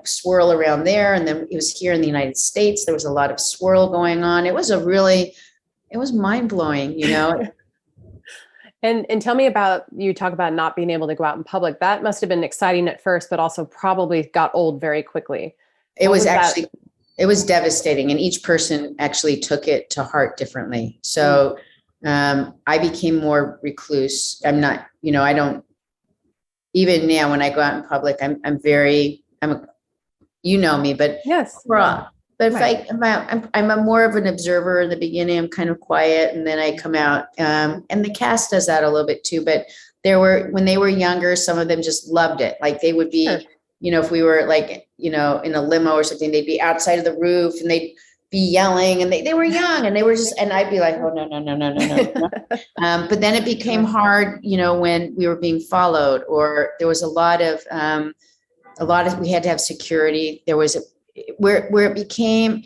swirl around there. And then it was here in the United States. There was a lot of swirl going on. It was mind blowing, And tell me about, you talk about not being able to go out in public. That must have been exciting at first, but also probably got old very quickly. It was devastating. And each person actually took it to heart differently. So I became more recluse. I'm not, I don't, even now when I go out in public, you know me, but yes. Raw. But if I'm a more of an observer in the beginning, I'm kind of quiet, and then I come out. And the cast does that a little bit too. But when they were younger, some of them just loved it. Like they would be, if we were like, in a limo or something, they'd be outside of the roof and they'd be yelling, and they were young, and they were just, and I'd be like, oh no. But then it became hard, when we were being followed, or there was a lot of we had to have security. There was where it became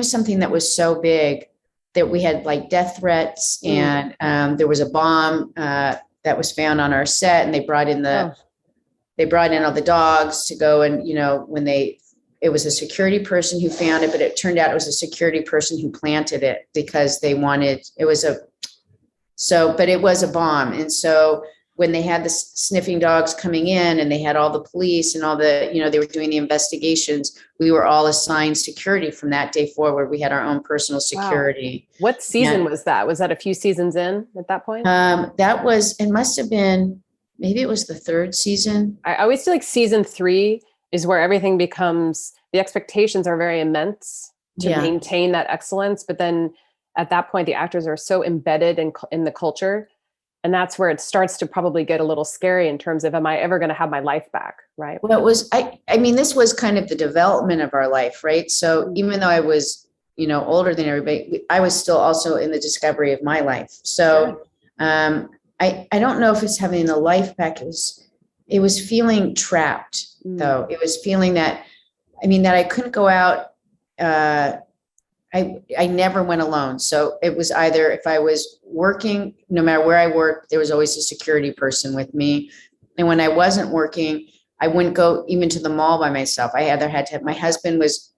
something that was so big that we had like death threats, and there was a bomb that was found on our set, and they brought in all the dogs to go, and it was a security person who found it, but it turned out it was a security person who planted it because but it was a bomb. And so when they had the sniffing dogs coming in, and they had all the police and all the, they were doing the investigations, we were all assigned security from that day forward. We had our own personal security. Wow. What season was that? Was that a few seasons in at that point? It must have been, maybe it was the third season. I always feel like season 3 is where everything becomes, the expectations are very immense to maintain that excellence. But then at that point, the actors are so embedded in the culture. And that's where it starts to probably get a little scary in terms of, am I ever going to have my life back? Right. Well, this was kind of the development of our life, right? So even though I was, older than everybody, I was still also in the discovery of my life. So I don't know if it's having the life back. It was feeling trapped though. It was feeling that I couldn't go out. I never went alone. So it was either, if I was working, no matter where I worked, there was always a security person with me. And when I wasn't working, I wouldn't go even to the mall by myself. I either had to have, my husband was,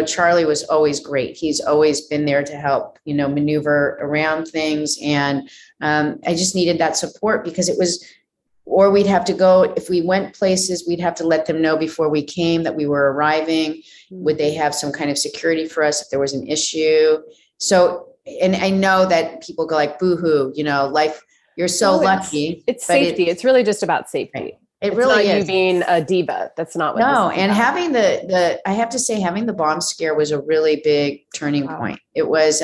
Charlie was always great. He's always been there to help, maneuver around things. And I just needed that support because or we'd have to go, if we went places, we'd have to let them know before we came that we were arriving. Would they have some kind of security for us if there was an issue? So, and I know that people go like, boo-hoo, life, you're so lucky. It's safety. It's really just about safety. Right. It's really not you being a diva. That's not what No, and having I have to say, having the bomb scare was a really big turning point. It was,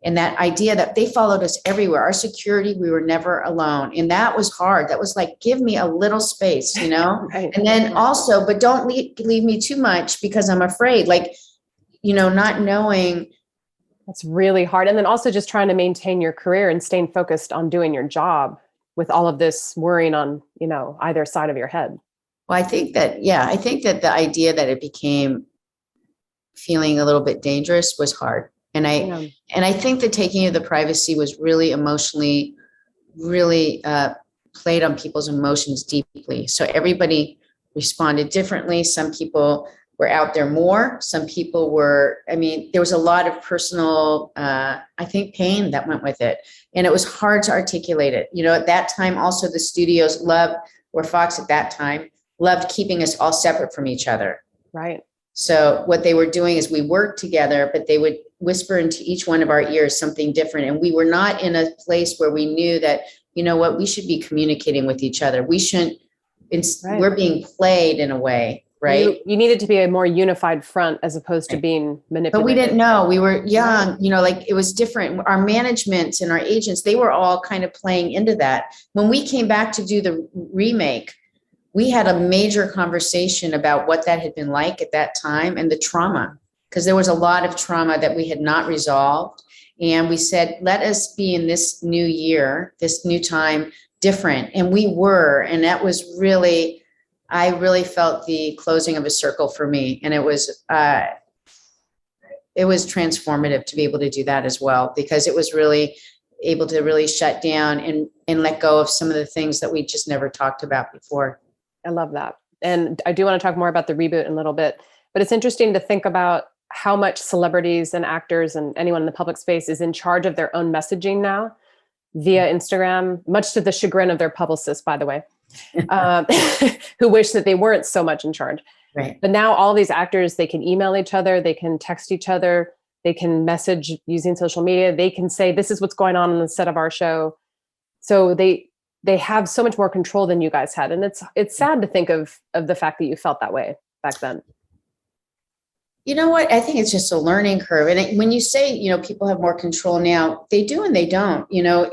and that idea that they followed us everywhere, our security, we were never alone. And that was hard. That was like, give me a little space, Right. And then also, but don't leave me too much because I'm afraid, like, not knowing. That's really hard. And then also just trying to maintain your career and staying focused on doing your job with all of this worrying on, either side of your head. Well, I think that the idea that it became feeling a little bit dangerous was hard. And I think the taking of the privacy was really emotionally, really played on people's emotions deeply. So everybody responded differently. Some people were out there more. Some people were, there was a lot of personal, pain that went with it. And it was hard to articulate it. At that time, also the studios Fox at that time, loved keeping us all separate from each other. Right. So what they were doing is we worked together, but they would whisper into each one of our ears something different. And we were not in a place where we knew that, you know what, we should be communicating with each other. We shouldn't, we're being played in a way, right? You needed to be a more unified front as opposed to being manipulated. But we didn't know. We were young, you know, like it was different. Our management and our agents, they were all kind of playing into that. When we came back to do the remake, we had a major conversation about what that had been like at that time and the trauma, because there was a lot of trauma that we had not resolved. And we said, let us be in this new year, this new time, different. And we were, and that was really, I really felt the closing of a circle for me. And it was transformative to be able to do that as well, because it was really able to really shut down and let go of some of the things that we just never talked about before. I love that. And I do want to talk more about the reboot in a little bit, but it's interesting to think about how much celebrities and actors and anyone in the public space is in charge of their own messaging now via Instagram, much to the chagrin of their publicists, by the way, who wish that they weren't so much in charge. Right. But now all these actors, they can email each other, they can text each other, they can message using social media, they can say, this is what's going on the set of our show. So they have so much more control than you guys had. And it's sad to think of the fact that you felt that way back then. You know what? I think it's just a learning curve. And when you say, you know, people have more control now, they do and they don't. You know,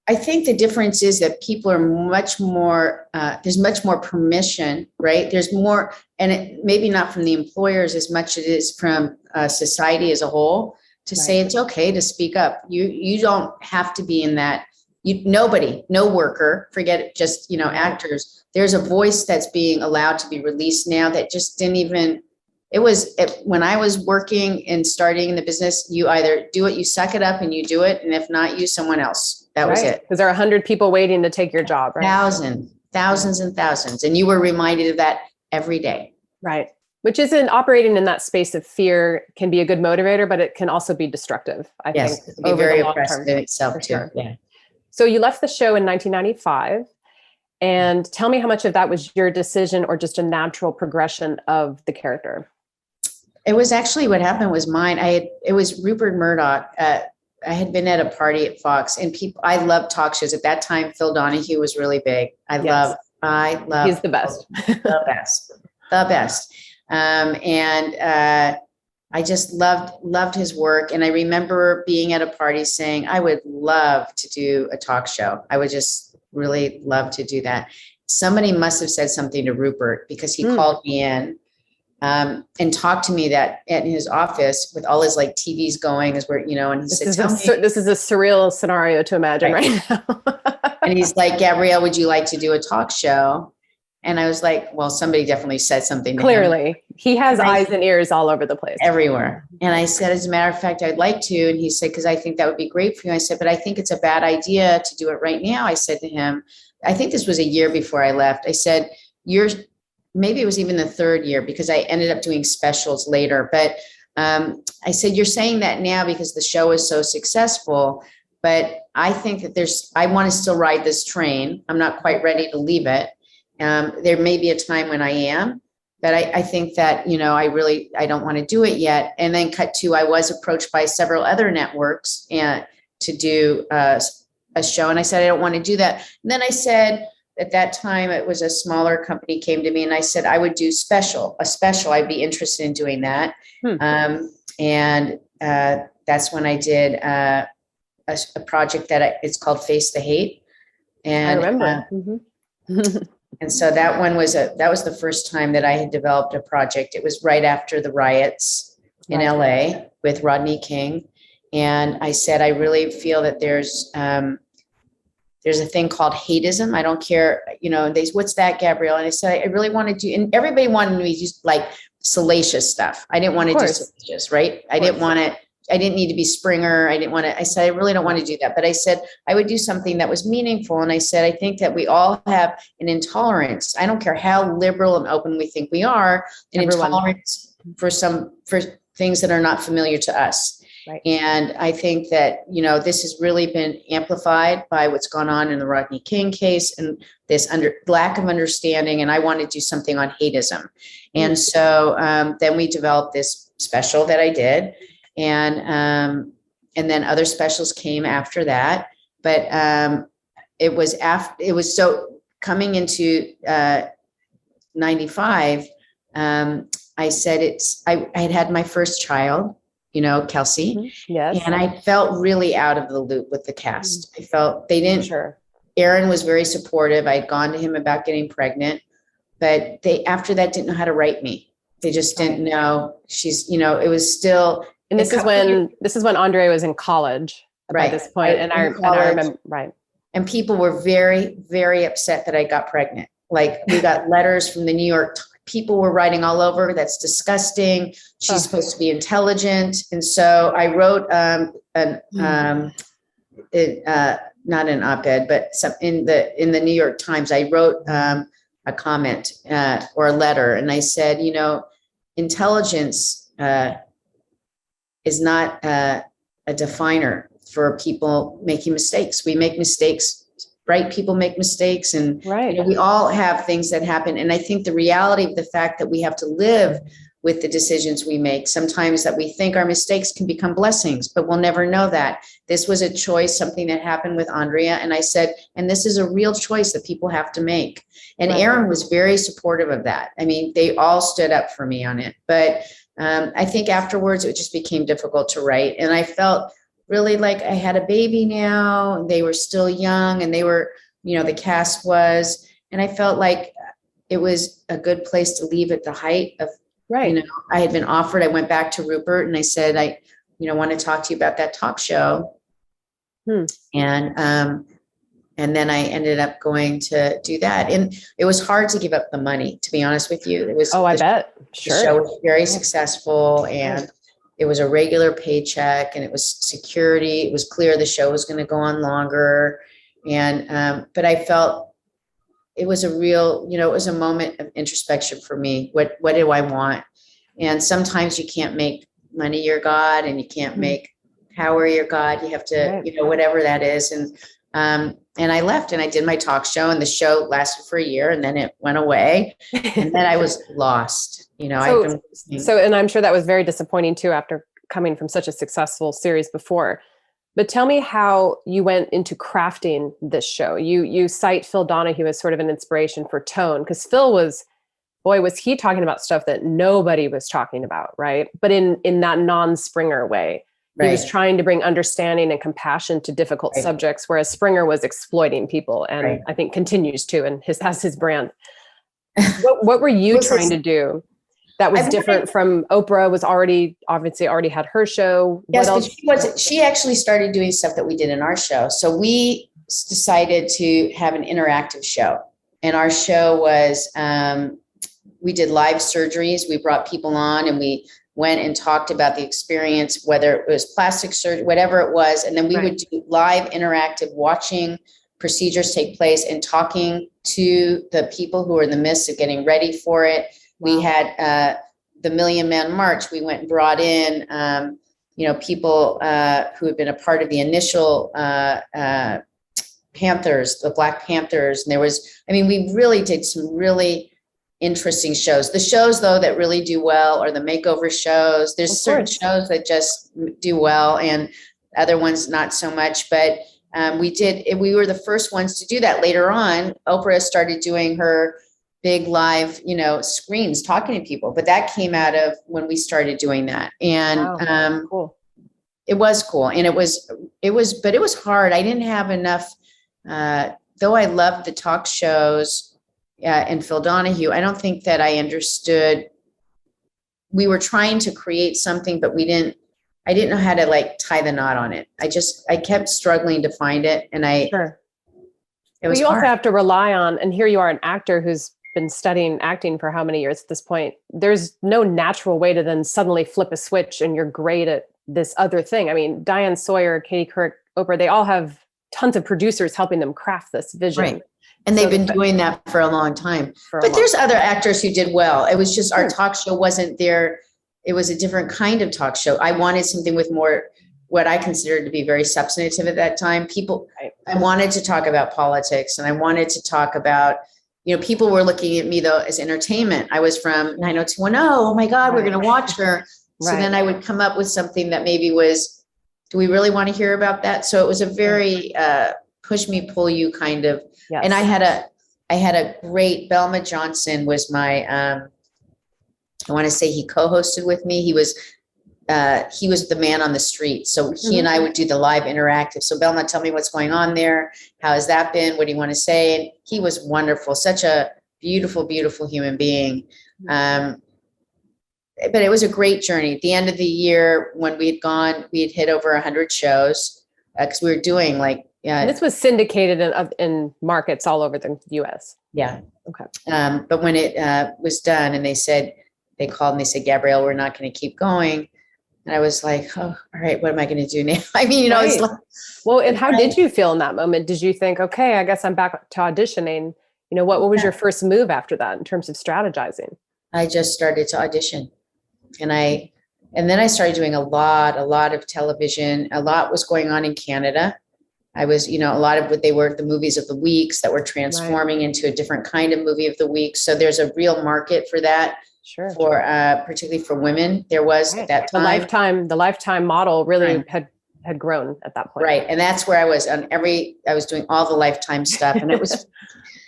I think the difference is that people are much more, there's much more permission, right? There's more, and maybe not from the employers as much as it is from society as a whole to say it's okay to speak up. You don't have to be in that. Nobody, no worker, forget it, just, you know, actors. There's a voice that's being allowed to be released now that just didn't even, when I was working and starting in the business, you either do it, you suck it up and you do it. And if not, you someone else. That was it. Because there are 100 people waiting to take your job, right? Thousands and thousands. And you were reminded of that every day. Right. Which isn't operating in that space of fear can be a good motivator, but it can also be destructive. I think it can be very oppressive in itself too. Sure. Yeah. So you left the show in 1995, and tell me how much of that was your decision or just a natural progression of the character? It was actually, what happened was mine. It was Rupert Murdoch. I had been at a party at Fox, and I loved talk shows. At that time, Phil Donahue was really big. I love. He's the best. The best. I just loved his work. And I remember being at a party saying, I would love to do a talk show. I would just really love to do that. Somebody must have said something to Rupert, because he called me in and talked to me that in his office with all his like TVs going as we're, you know, and he said, this is a surreal scenario to imagine right now. And he's like, Gabrielle, would you like to do a talk show? And I was like, well, somebody definitely said something to Clearly. him. He has eyes and ears all over the place. Everywhere. And I said, as a matter of fact, I'd like to. And he said, because I think that would be great for you. I said, but I think it's a bad idea to do it right now. I said to him, I think this was a year before I left. I said, maybe it was even the third year, because I ended up doing specials later. But I said, you're saying that now because the show is so successful. But I think that I want to still ride this train. I'm not quite ready to leave it. There may be a time when I am, but I think that, you know, I don't want to do it yet. And then cut to, I was approached by several other networks to do a show. And I said, I don't want to do that. And then I said, at that time, it was a smaller company came to me and I said, I would do a special. I'd be interested in doing that. That's when I did a project it's called Face the Hate. And I remember. And so that one was that was the first time that I had developed a project. It was right after the riots in LA with Rodney King. And I said, I really feel that there's a thing called hateism. I don't care, you know, what's that, Gabrielle? And I said, I really want to do, and everybody wanted me to do like salacious stuff. I didn't want to do salacious, right? I didn't need to be Springer. I said, I really don't want to do that. But I said, I would do something that was meaningful. And I said, I think that we all have an intolerance. I don't care how liberal and open we think we are, intolerance for things that are not familiar to us. Right. And I think that, you know, this has really been amplified by what's gone on in the Rodney King case and this lack of understanding. And I want to do something on hateism. And so then we developed this special that I did. And then other specials came after that. But so coming into 95, I said I had my first child, Kelsey. Mm-hmm. Yes. And I felt really out of the loop with the cast. I felt they didn't, Aaron was very supportive. I'd gone to him about getting pregnant, but they, after that, didn't know how to write me. They just didn't know. It was still. And this is when Andre was in college at this point. And I remember, right. And people were very, very upset that I got pregnant. Like, we got letters from the New York Times. People were writing all over, that's disgusting. She's supposed to be intelligent. And so I wrote not an op-ed, but in the New York Times, I wrote a comment or a letter. And I said, intelligence is not a definer for people making mistakes. We make mistakes. Bright people make mistakes, and we all have things that happen. And I think the reality of the fact that we have to live with the decisions we make, sometimes that we think our mistakes can become blessings, but we'll never know that. This was a choice, something that happened with Andrea. And I said, and this is a real choice that people have to make. And Aaron was very supportive of that. I mean, they all stood up for me on it. But I think afterwards it just became difficult to write. And I felt really like I had a baby now, and they were still young, and they were, the cast was, and I felt like it was a good place to leave at the height of, I had been offered, I went back to Rupert and I said, I want to talk to you about that talk show. And then I ended up going to do that. And it was hard to give up the money, to be honest with you. It was, I bet. Sure. The show was very successful, and it was a regular paycheck, and it was security. It was clear the show was going to go on longer. And, but I felt it was a real, it was a moment of introspection for me. What do I want? And sometimes you can't make money your God, and you can't make power your God. You have to, whatever that is. And I left and I did my talk show, and the show lasted for a year, and then it went away, and then I was lost. And I'm sure that was very disappointing too, after coming from such a successful series before. But tell me how you went into crafting this show. You cite Phil Donahue as sort of an inspiration for tone, because Phil was he talking about stuff that nobody was talking about, right? But in that non-Springer way. He was trying to bring understanding and compassion to difficult subjects, whereas Springer was exploiting people, and I think continues to, and has his brand. What were you trying to do that was different from Oprah? Was already had her show. Yes, but she actually started doing stuff that we did in our show. So we decided to have an interactive show, and our show was we did live surgeries. We brought people on, and we went and talked about the experience, whether it was plastic surgery, whatever it was. And then we would do live interactive, watching procedures take place and talking to the people who are in the midst of getting ready for it. We had the Million Man March. We went and brought in, people who had been a part of the initial Panthers, the Black Panthers. And we really did some really interesting shows. The shows, though, that really do well are the makeover shows. There's certain shows that just do well, and other ones not so much. But we were the first ones to do that. Later on, Oprah started doing her big live, screens talking to people. But that came out of when we started doing that. And cool. It was cool. And it was hard. I didn't have enough, though I loved the talk shows and Phil Donahue, I don't think that I understood. We were trying to create something, but I didn't know how to tie the knot on it. I kept struggling to find it. And it was also have to rely on, and here you are, an actor who's been studying acting for how many years at this point. There's no natural way to then suddenly flip a switch and you're great at this other thing. I mean, Diane Sawyer, Katie Couric, Oprah, they all have tons of producers helping them craft this vision. Right. And they've been doing that for a long time. But there's other actors who did well. It was just our talk show wasn't there. It was a different kind of talk show. I wanted something with more, what I considered to be very substantive at that time. I wanted to talk about politics, and I wanted to talk about, people were looking at me though as entertainment. I was from 90210. Oh my God, we're going to watch her. So then I would come up with something that maybe was, do we really want to hear about that? So it was a very push me, pull you kind of, and I had a great, Belma Johnson was my, I want to say he co-hosted with me. He was the man on the street. So he and I would do the live interactive. So Belma, tell me what's going on there. How has that been? What do you want to say? And he was wonderful. Such a beautiful, beautiful human being. But it was a great journey. At the end of the year, when we had hit over 100 shows because we were doing like, and this was syndicated in markets all over the U.S. Yeah. Okay. But when it was done and they called and they said, Gabrielle, we're not going to keep going. And I was like, oh, all right, what am I going to do now? I mean, it's like, well, and how did you feel in that moment? Did you think, okay, I guess I'm back to auditioning? What was your first move after that in terms of strategizing? I just started to audition, and then I started doing a lot of television. A lot was going on in Canada. I was, a lot of what they were the movies of the weeks that were transforming into a different kind of movie of the week. So there's a real market for that. Sure. For particularly for women, there was at that time. The lifetime model really had grown at that point. Right. And that's where I was I was doing all the Lifetime stuff, and it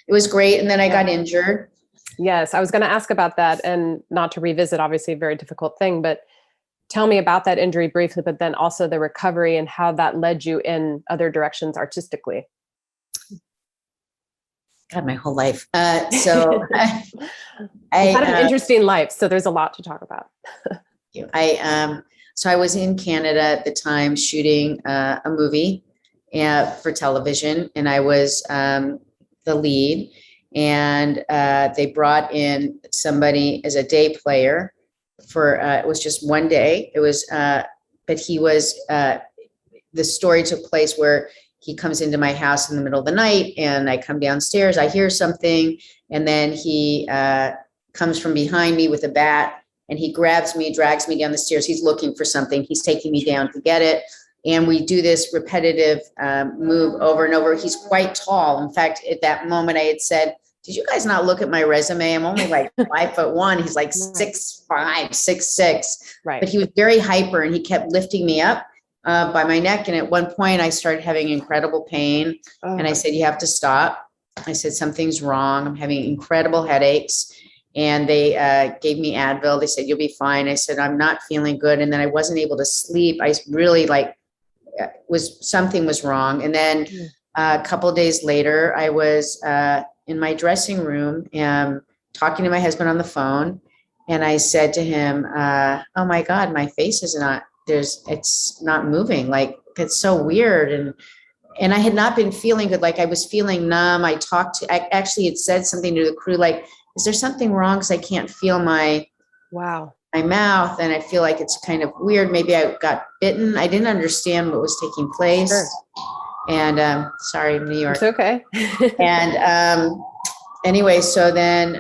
was great. And then I got injured. Yes. I was going to ask about that, and not to revisit, obviously a very difficult thing, but tell me about that injury briefly, but then also the recovery and how that led you in other directions artistically. God, my whole life. So I had an interesting life. So there's a lot to talk about. So I was in Canada at the time shooting a movie for television, and I was the lead, and they brought in somebody as a day player for, it was just one day. It was, but he was, the story took place where he comes into my house in the middle of the night, and I come downstairs, I hear something, and then he comes from behind me with a bat, and he grabs me, drags me down the stairs. He's looking for something. He's taking me down to get it. And we do this repetitive move over and over. He's quite tall. In fact, at that moment I had said, did you guys not look at my resume? I'm only like 5'1". He's like 6'5", 6'6". Right. But he was very hyper, and he kept lifting me up by my neck. And at one point I started having incredible pain. And I said, you have to stop. I said, something's wrong. I'm having incredible headaches. And they gave me Advil. They said, you'll be fine. I said, I'm not feeling good. And then I wasn't able to sleep. I really something was wrong. And then a couple of days later, I was in my dressing room talking to my husband on the phone. And I said to him, oh my God, my face is it's not moving. Like, it's so weird. And I had not been feeling good. Like, I was feeling numb. I actually had said something to the crew, like, is there something wrong? Because I can't feel my mouth, and I feel like it's kind of weird. Maybe I got bitten. I didn't understand what was taking place. Sure. And sorry, New York. It's okay. And anyway, so then,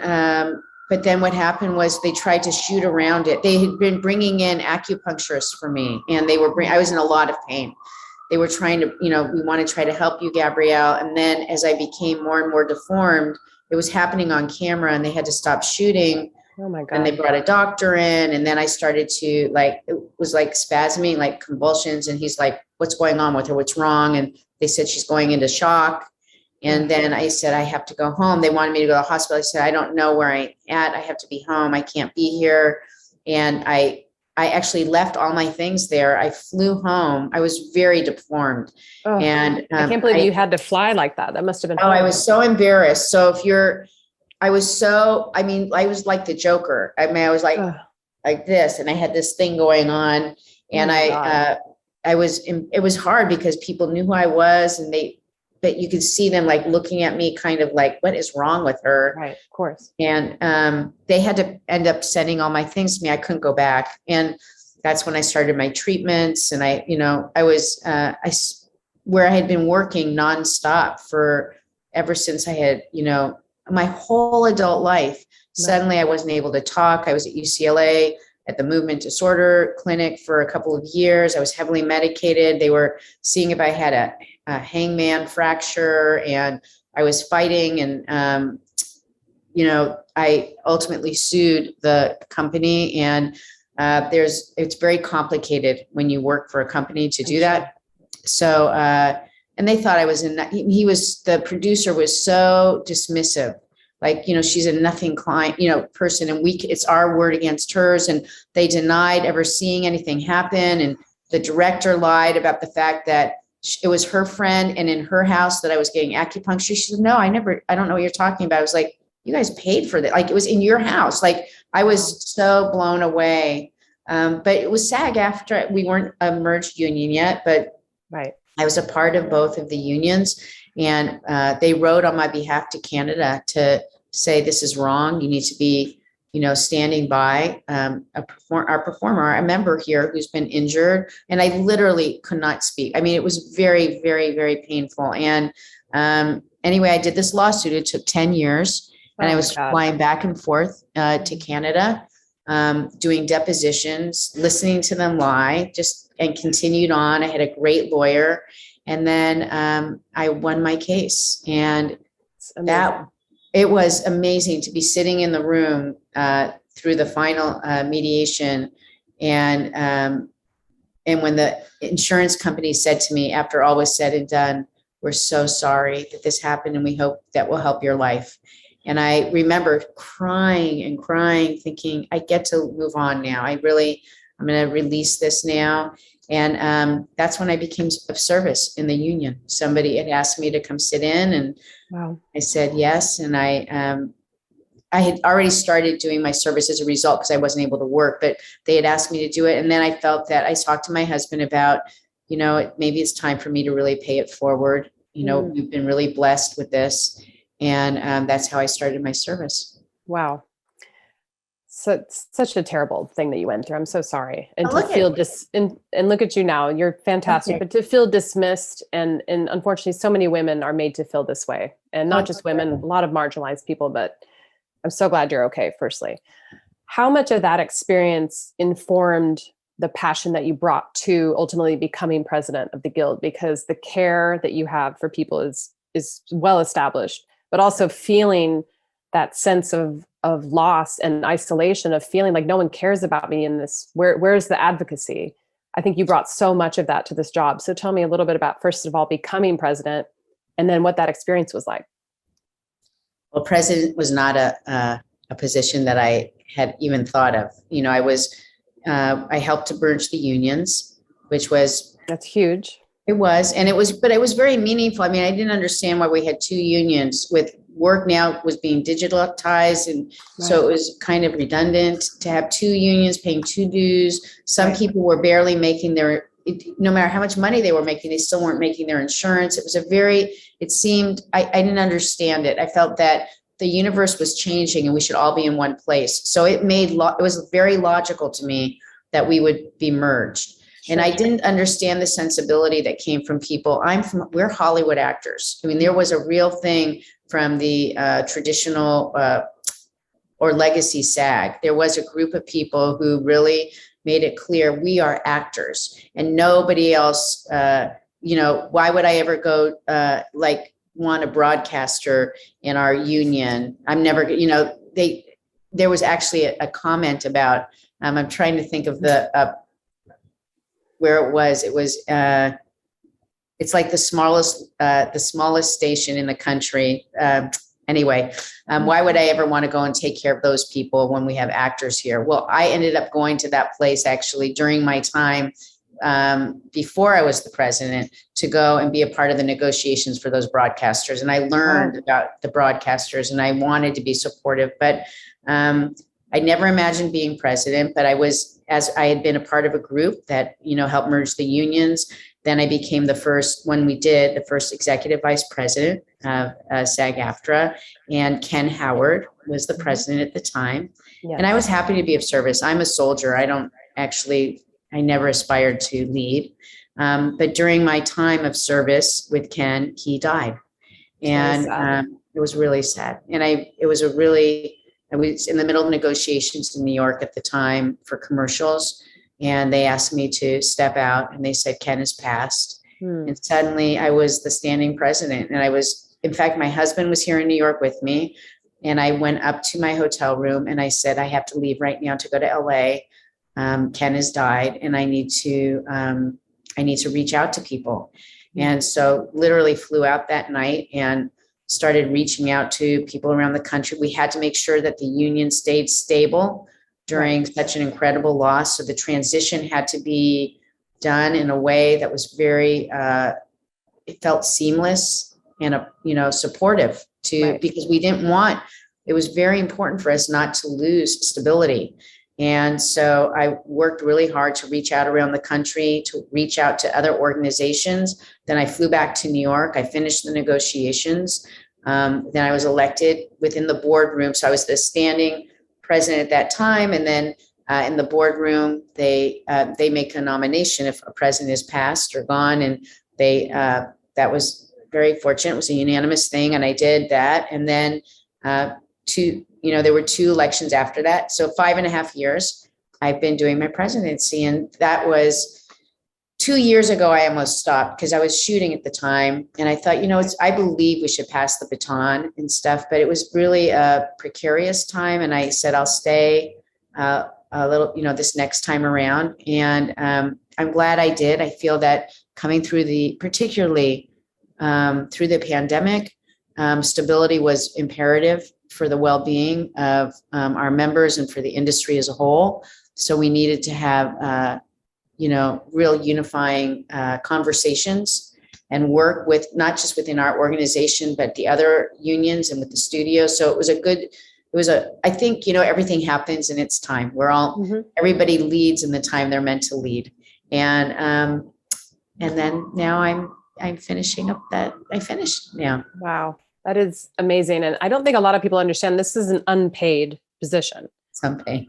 but then what happened was they tried to shoot around it. They had been bringing in acupuncturists for me, and I was in a lot of pain. They were trying to, we want to try to help you, Gabrielle. And then as I became more and more deformed, it was happening on camera, and they had to stop shooting. Oh my God. And they brought a doctor in, and then I started to it was like spasming, like convulsions. And he's like, what's going on with her? What's wrong? And they said, she's going into shock. And then I said, I have to go home. They wanted me to go to the hospital. I said, I don't know where I'm at. I have to be home. I can't be here. And I actually left all my things there. I flew home. I was very deformed. And I can't believe you had to fly like that. That must have been horrible. I was so embarrassed. So I was like the Joker. I mean, I was like this, and I had this thing going on, and it was hard because people knew who I was, but you could see them like looking at me kind of like, what is wrong with her? Right. Of course. And they had to end up sending all my things to me. I couldn't go back. And that's when I started my treatments. And I was, where I had been working nonstop ever since I had, my whole adult life. Suddenly I wasn't able to talk. I was at UCLA at the movement disorder clinic for a couple of years. I was heavily medicated. They were seeing if I had a hangman fracture, and I was fighting. And, I ultimately sued the company, and it's very complicated when you work for a company to do that. So, and they thought I was the producer was so dismissive. Like, she's a nothing client, person, and it's our word against hers. And they denied ever seeing anything happen. And the director lied about the fact that it was her friend and in her house that I was getting acupuncture. She said, no, I don't know what you're talking about. I was like, you guys paid for that. Like, it was in your house. Like, I was so blown away. But it was SAG-AFTRA. We weren't a merged union yet, but right. I was a part of both of the unions, and they wrote on my behalf to Canada to say, this is wrong. You need to be, standing by our performer, a member here who's been injured. And I literally could not speak. I mean, it was very, very, very painful. And anyway, I did this lawsuit. It took 10 years, and I was flying back and forth to Canada, doing depositions, listening to them lie, and continued on. I had a great lawyer. And then I won my case. And it was amazing to be sitting in the room through the final mediation. And when the insurance company said to me, after all was said and done, we're so sorry that this happened, and we hope that will help your life. And I remember crying and crying, thinking, I get to move on now. I'm going to release this now. And that's when I became of service in the union. Somebody had asked me to come sit in, and wow. I said yes. And I had already started doing my service as a result, because I wasn't able to work, but they had asked me to do it. And then I felt that I talked to my husband about, maybe it's time for me to really pay it forward. We've been really blessed with this. And that's how I started my service. Wow. So it's such a terrible thing that you went through. I'm so sorry. And to feel and look at you now, you're fantastic, but to feel dismissed, and unfortunately so many women are made to feel this way, and not just women, a lot of marginalized people, but I'm so glad you're okay. Firstly, how much of that experience informed the passion that you brought to ultimately becoming president of the Guild? Because the care that you have for people is well established, but also feeling that sense of loss and isolation, of feeling like no one cares about me in this. Where's the advocacy? I think you brought so much of that to this job. So tell me a little bit about, first of all, becoming president, and then what that experience was like. Well, president was not a position that I had even thought of. I helped to merge the unions, that's huge. It was, but it was very meaningful. I mean, I didn't understand why we had two unions. With work now was being digitalized, and so it was kind of redundant to have two unions paying two dues. Some people were barely making no matter how much money they were making, they still weren't making their insurance. It seemed, I didn't understand it. I felt that the universe was changing and we should all be in one place. So it was very logical to me that we would be merged. And I didn't understand the sensibility that came from people. We're Hollywood actors. I mean, there was a real thing from the traditional or legacy SAG. There was a group of people who really made it clear we are actors, and nobody else, why would I ever go want a broadcaster in our union? I'm never, there was actually a comment about, I'm trying to think of where it was. It's like the smallest station in the country. Anyway, why would I ever want to go and take care of those people when we have actors here? Well, I ended up going to that place actually during my time before I was the president, to go and be a part of the negotiations for those broadcasters. And I learned about the broadcasters, and I wanted to be supportive, but I never imagined being president. But as I had been a part of a group that, helped merge the unions. Then I became the first executive vice president of SAG-AFTRA, and Ken Howard was the president at the time. Yes. And I was happy to be of service. I'm a soldier. I never aspired to lead. But during my time of service with Ken, he died. And it was really sad. And I was in the middle of negotiations in New York at the time for commercials. And they asked me to step out, and they said, Ken has passed. And suddenly I was the standing president. And in fact, my husband was here in New York with me. And I went up to my hotel room and I said, I have to leave right now to go to LA. Ken has died, and I need to reach out to people. And so literally flew out that night and started reaching out to people around the country. We had to make sure that the union stayed stable during such an incredible loss. So the transition had to be done in a way that was very, it felt seamless and, supportive because we didn't want, it was very important for us not to lose stability. And so I worked really hard to reach out around the country, to reach out to other organizations. Then I flew back to New York. I finished the negotiations. Then I was elected within the boardroom. So I was the standing president at that time. And then in the boardroom, they make a nomination if a president is passed or gone. And that was very fortunate. It was a unanimous thing. And I did that. And then there were 2 elections after that. So 5.5 years I've been doing my presidency. And that was 2 years ago. I almost stopped because I was shooting at the time. And I thought, I believe we should pass the baton and stuff, but it was really a precarious time. And I said, I'll stay a little, this next time around. And I'm glad I did. I feel that coming through particularly through the pandemic, stability was imperative for the well-being of our members and for the industry as a whole. So we needed to have, real unifying conversations and work with not just within our organization, but the other unions and with the studio. So I think, everything happens in its time. We're all, everybody leads in the time they're meant to lead. And then now I'm finishing up that. I finished now. Wow. That is amazing. And I don't think a lot of people understand this is an unpaid position. It's unpaid.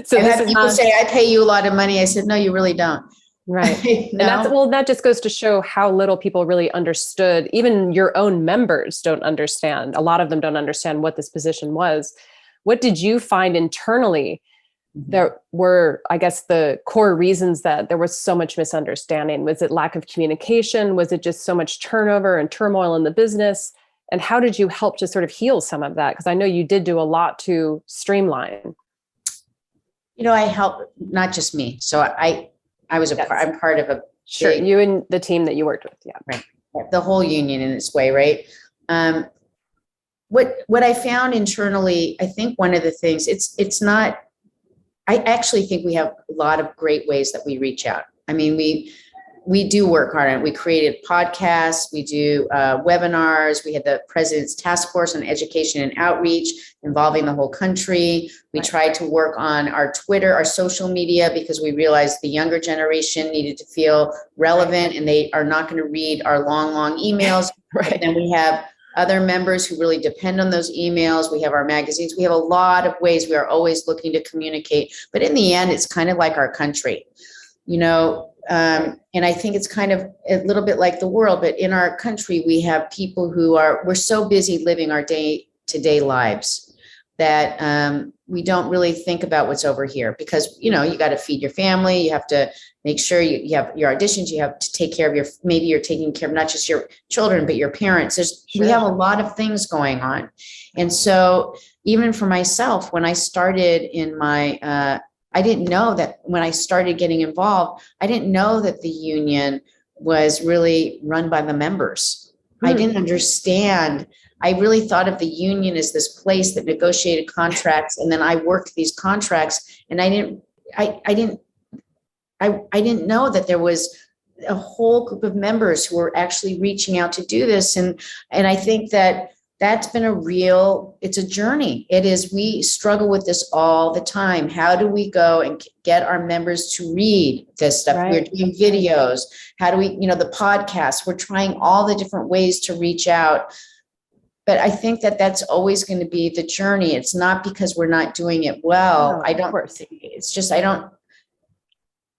So people say, I pay you a lot of money. I said, no, you really don't. Right. No? And that just goes to show how little people really understood. Even your own members don't understand. A lot of them don't understand what this position was. What did you find internally that were, I guess, the core reasons that there was so much misunderstanding? Was it lack of communication? Was it just so much turnover and turmoil in the business? And how did you help to sort of heal some of that? Because I know you did do a lot to streamline. I helped, not just me. So I'm part of a sure big, you and the team that you worked with. Yeah. Right. The whole union in its way. Right. What I found internally, I think one of the things it's not, I actually think we have a lot of great ways that we reach out. I mean, we do work hard on it. We created podcasts, we do webinars. We had the President's Task Force on Education and Outreach involving the whole country. We tried to work on our Twitter, our social media, because we realized the younger generation needed to feel relevant and they are not going to read our long emails. Right. And we have other members who really depend on those emails. We have our magazines. We have a lot of ways we are always looking to communicate. But in the end, it's kind of like our country, and I think it's kind of a little bit like the world. But in our country, we have people we're so busy living our day-to-day lives that we don't really think about what's over here because, you got to feed your family. You have to make sure you have your auditions. You have to take care of maybe you're taking care of not just your children, but your parents. We have a lot of things going on. And so even for myself, when I started in my, I didn't know that when I started getting involved, I didn't know that the union was really run by the members. I didn't understand. I really thought of the union as this place that negotiated contracts. And then I worked these contracts and I didn't know that there was a whole group of members who were actually reaching out to do this. And I think that's been it's a journey. We struggle with this all the time. How do we go and get our members to read this stuff? Right. We're doing videos. How do we, the podcasts, we're trying all the different ways to reach out. But I think that's always going to be the journey. It's not because we're not doing it well.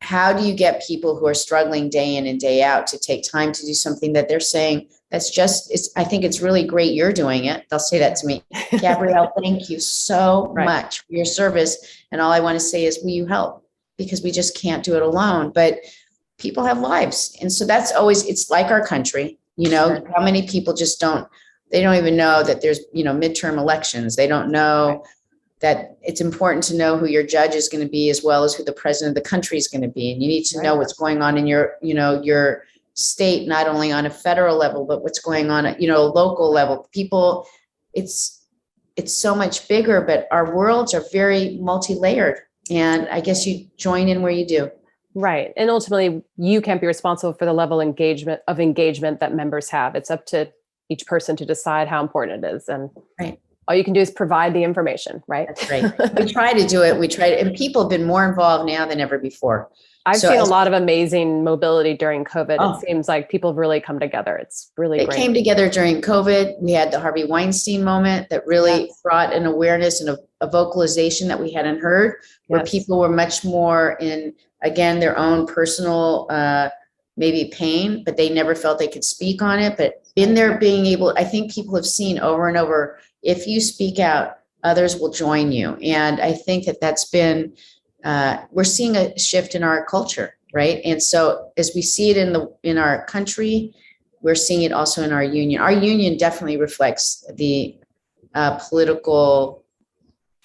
How do you get people who are struggling day in and day out to take time to do something that they're saying I think it's really great you're doing it. They'll say that to me. Gabrielle, thank you so much for your service. And all I want to say is, will you help? Because we just can't do it alone. But people have lives. And so that's always, it's like our country, how many people just they don't even know that there's, midterm elections. They don't know that it's important to know who your judge is going to be, as well as who the president of the country is going to be. And you need to know what's going on in your, your state, not only on a federal level, but what's going on at, local level. People, it's so much bigger, but our worlds are very multi-layered. And I guess you join in where you do. Right. And ultimately, you can't be responsible for the level of engagement that members have. It's up to each person to decide how important it is. And all you can do is provide the information, right? That's right. We try to do it. And people have been more involved now than ever before. I've seen a lot of amazing mobility during COVID. It seems like people have really come together. It's really great. It came together during COVID. We had the Harvey Weinstein moment that really brought an awareness and a vocalization that we hadn't heard, where people were much more in, again, their own personal, maybe pain, but they never felt they could speak on it. But in there being able, I think people have seen over and over, if you speak out, others will join you. And I think that that's been, we're seeing a shift in our culture, right? And so as we see it in our country, we're seeing it also in our union. Our union definitely reflects the political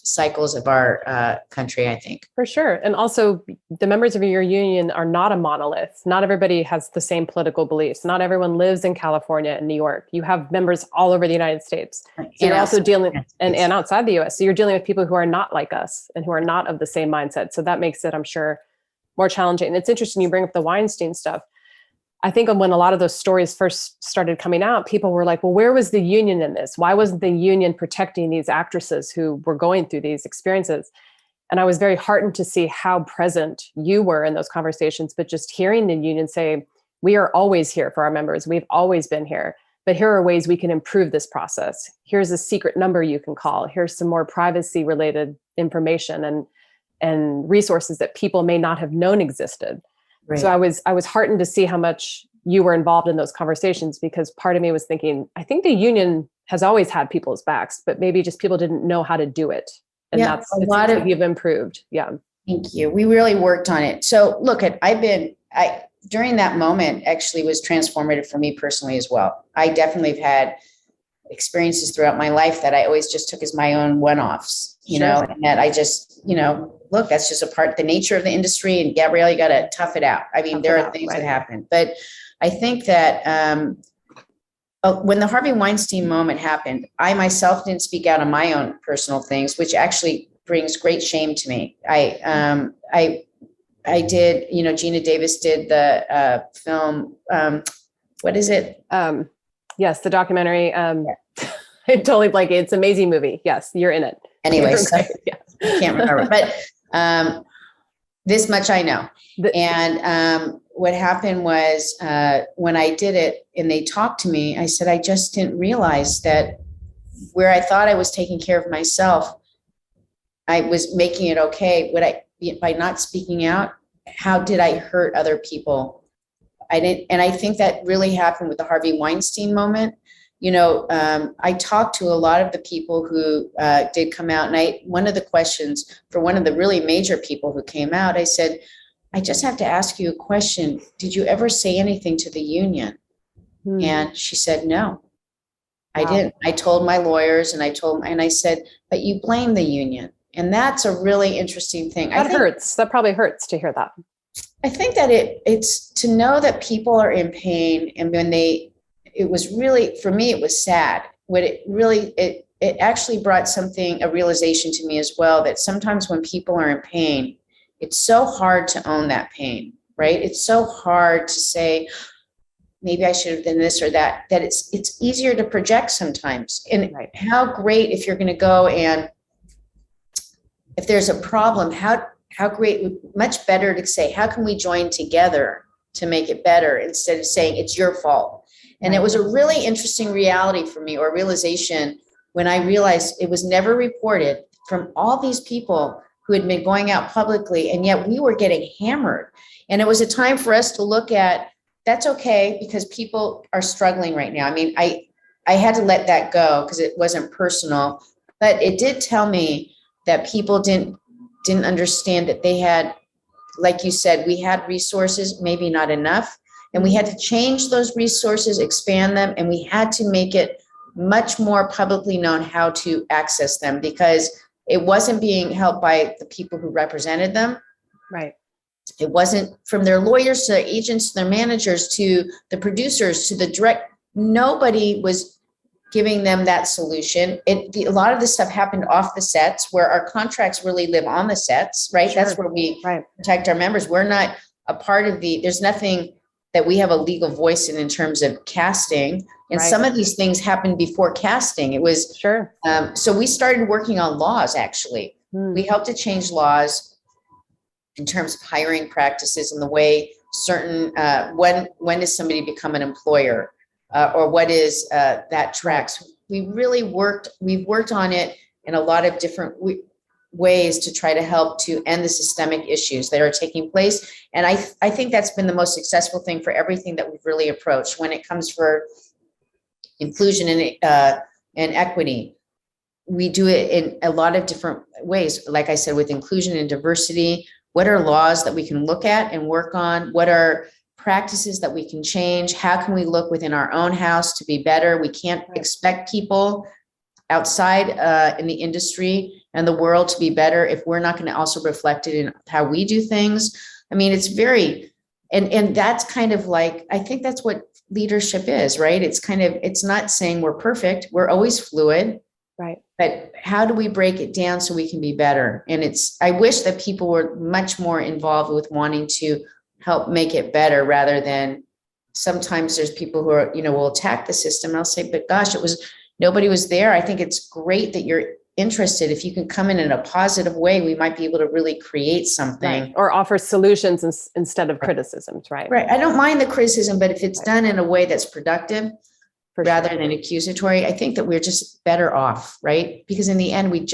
cycles of our country, I think. For sure. And also the members of your union are not a monolith. Not everybody has the same political beliefs. Not everyone lives in California and New York. You have members all over the United States. So you're also dealing, and outside the US. So you're dealing with people who are not like us and who are not of the same mindset. So that makes it, I'm sure, more challenging. And it's interesting you bring up the Weinstein stuff. I think when a lot of those stories first started coming out, people were like, well, where was the union in this? Why wasn't the union protecting these actresses who were going through these experiences? And I was very heartened to see how present you were in those conversations, but just hearing the union say, we are always here for our members. We've always been here, but here are ways we can improve this process. Here's a secret number you can call. Here's some more privacy related information and resources that people may not have known existed. Right. So I was heartened to see how much you were involved in those conversations, because part of me was thinking, I think the union has always had people's backs, but maybe just people didn't know how to do it. And that's a lot of you've improved. Yeah. Thank you. We really worked on it. So look, during that moment actually was transformative for me personally as well. I definitely have had experiences throughout my life that I always just took as my own one-offs, and that I just, look, that's just the nature of the industry. And Gabrielle, you got to tough it out. I mean, there are things that happen, but I think that when the Harvey Weinstein moment happened, I myself didn't speak out on my own personal things, which actually brings great shame to me. I did, Gina Davis did the film. What is it? Yes, the documentary. I'm totally blanking. It's an amazing movie. Yes, you're in it. Anyway, so I can't remember, but this much I know. And what happened was when I did it and they talked to me, I said, I just didn't realize that where I thought I was taking care of myself, I was making it okay. By not speaking out, how did I hurt other people? I didn't. And I think that really happened with the Harvey Weinstein moment. I talked to a lot of the people who did come out, and one of the questions for one of the really major people who came out, I said, I just have to ask you a question. Did you ever say anything to the union? And she said, no, I didn't. I told my lawyers and I said, but you blame the union. And that's a really interesting thing. That hurts. That probably hurts to hear that. I think that it's to know that people are in pain. And when it was really, for me, it was sad. It actually brought a realization to me as well, that sometimes when people are in pain, it's so hard to own that pain, right? It's so hard to say, maybe I should have done this or that it's easier to project sometimes. And how great if you're going to go and if there's a problem, how great, much better to say, how can we join together to make it better instead of saying it's your fault. And it was a really interesting reality for me, or realization, when I realized it was never reported from all these people who had been going out publicly, and yet we were getting hammered. And it was a time for us to look at, that's okay, because people are struggling right now. I mean, I had to let that go because it wasn't personal, but it did tell me that people didn't understand that they had, like you said, we had resources, maybe not enough. And we had to change those resources, expand them, and we had to make it much more publicly known how to access them, because it wasn't being helped by the people who represented them. Right. It wasn't from their lawyers to their agents, to their managers, to the producers, to the direct. Nobody was giving them that solution. A lot of this stuff happened off the sets, where our contracts really live on the sets, right? Sure. That's where we protect our members. We're not a part of there's nothing that we have a legal voice in terms of casting. And some of these things happened before casting. It was, so we started working on laws, actually. We helped to change laws in terms of hiring practices and the way certain, when does somebody become an employer? Or what is that tracks. We've worked on it in a lot of different ways to try to help to end the systemic issues that are taking place. And I think that's been the most successful thing for everything that we've really approached when it comes for inclusion and equity. We do it in a lot of different ways. Like I said, with inclusion and diversity, what are laws that we can look at and work on? What are practices that we can change? How can we look within our own house to be better? We can't expect people outside in the industry and the world to be better if we're not going to also reflect it in how we do things. I mean, it's very, and that's kind of like, I think that's what leadership is, right? It's kind of, it's not saying we're perfect. We're always fluid. Right. But how do we break it down so we can be better? And I wish that people were much more involved with wanting to help make it better, rather than sometimes there's people who are, will attack the system. And I'll say, but gosh, nobody was there. I think it's great that you're interested. If you can come in a positive way, we might be able to really create something. Right. Or offer solutions instead of criticisms, right? Right. I don't mind the criticism, but if it's done in a way that's productive rather than accusatory, I think that we're just better off, right? Because in the end, we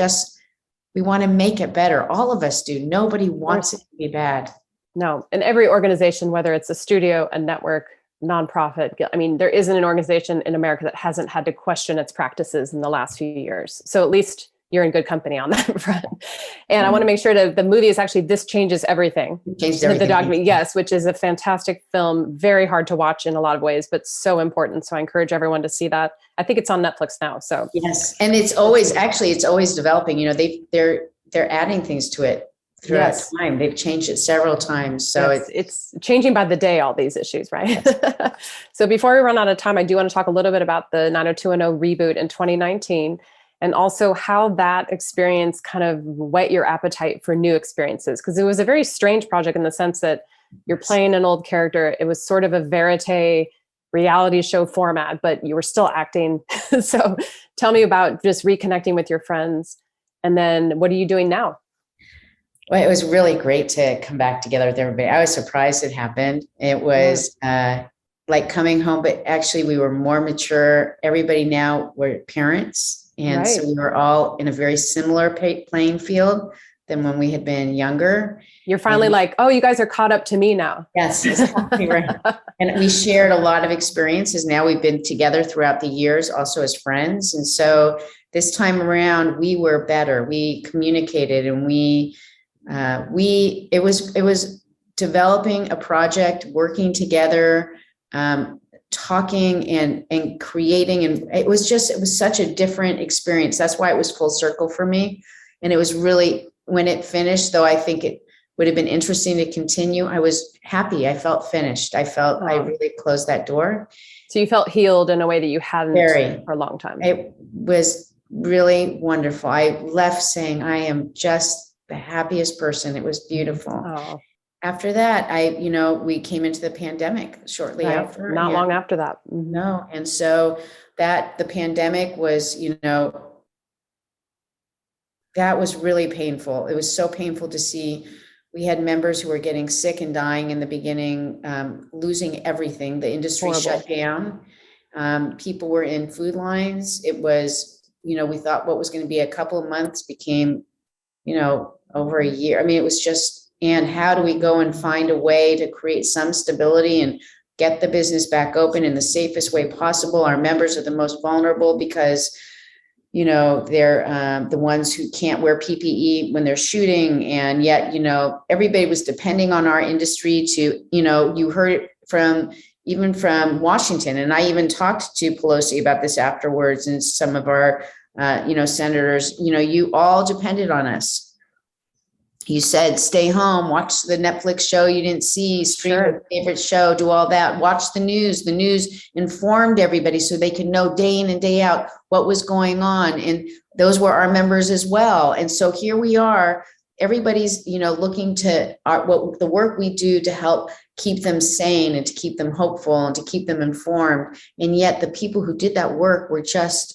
want to make it better. All of us do. Nobody wants it to be bad. No. And every organization, whether it's a studio, a network, nonprofit, I mean, there isn't an organization in America that hasn't had to question its practices in the last few years. So at least you're in good company on that front. And I want to make sure that the movie is actually This Changes Everything. Changes everything. The document, yes, which is a fantastic film, very hard to watch in a lot of ways, but so important. So I encourage everyone to see that. I think it's on Netflix now. So yes, and it's always developing. They're adding things to it throughout time. They've changed it several times. So it's changing by the day, all these issues, right? So before we run out of time, I do want to talk a little bit about the 90210 reboot in 2019, and also how that experience kind of whet your appetite for new experiences. Because it was a very strange project in the sense that you're playing an old character. It was sort of a verite reality show format, but you were still acting. So tell me about just reconnecting with your friends. And then what are you doing now? Well, it was really great to come back together with everybody. I was surprised it happened. It was like coming home, but actually we were more mature. Everybody now were parents. And so we were all in a very similar playing field than when we had been younger. You're finally like, oh, you guys are caught up to me now. Yes, exactly right. And we shared a lot of experiences. Now we've been together throughout the years, also as friends. And so this time around, we were better. We communicated, and it was developing a project, working together, talking and creating. And it was such a different experience. That's why it was full circle for me. And it was really, when it finished, though I think it would have been interesting to continue, I was happy. I felt finished. I felt I really closed that door. So you felt healed in a way that you hadn't for a long time. It was really wonderful. I left saying, I am just the happiest person. It was beautiful. Oh. After that, we came into the pandemic shortly after. Not long after that. Mm-hmm. No. And so the pandemic was, that was really painful. It was so painful to see. We had members who were getting sick and dying in the beginning, losing everything. The industry shut down. People were in food lines. It was, we thought what was going to be a couple of months became, over a year. I mean, it was just, and how do we go and find a way to create some stability and get the business back open in the safest way possible? Our members are the most vulnerable because, they're the ones who can't wear PPE when they're shooting. And yet, everybody was depending on our industry to, you heard it even from Washington. And I even talked to Pelosi about this afterwards, and some of our senators, you all depended on us. You said, stay home, watch the Netflix show you didn't see, stream your favorite show, do all that, watch the news. The news informed everybody so they could know day in and day out what was going on. And those were our members as well. And so here we are, everybody's, looking to the work we do to help keep them sane and to keep them hopeful and to keep them informed. And yet the people who did that work were just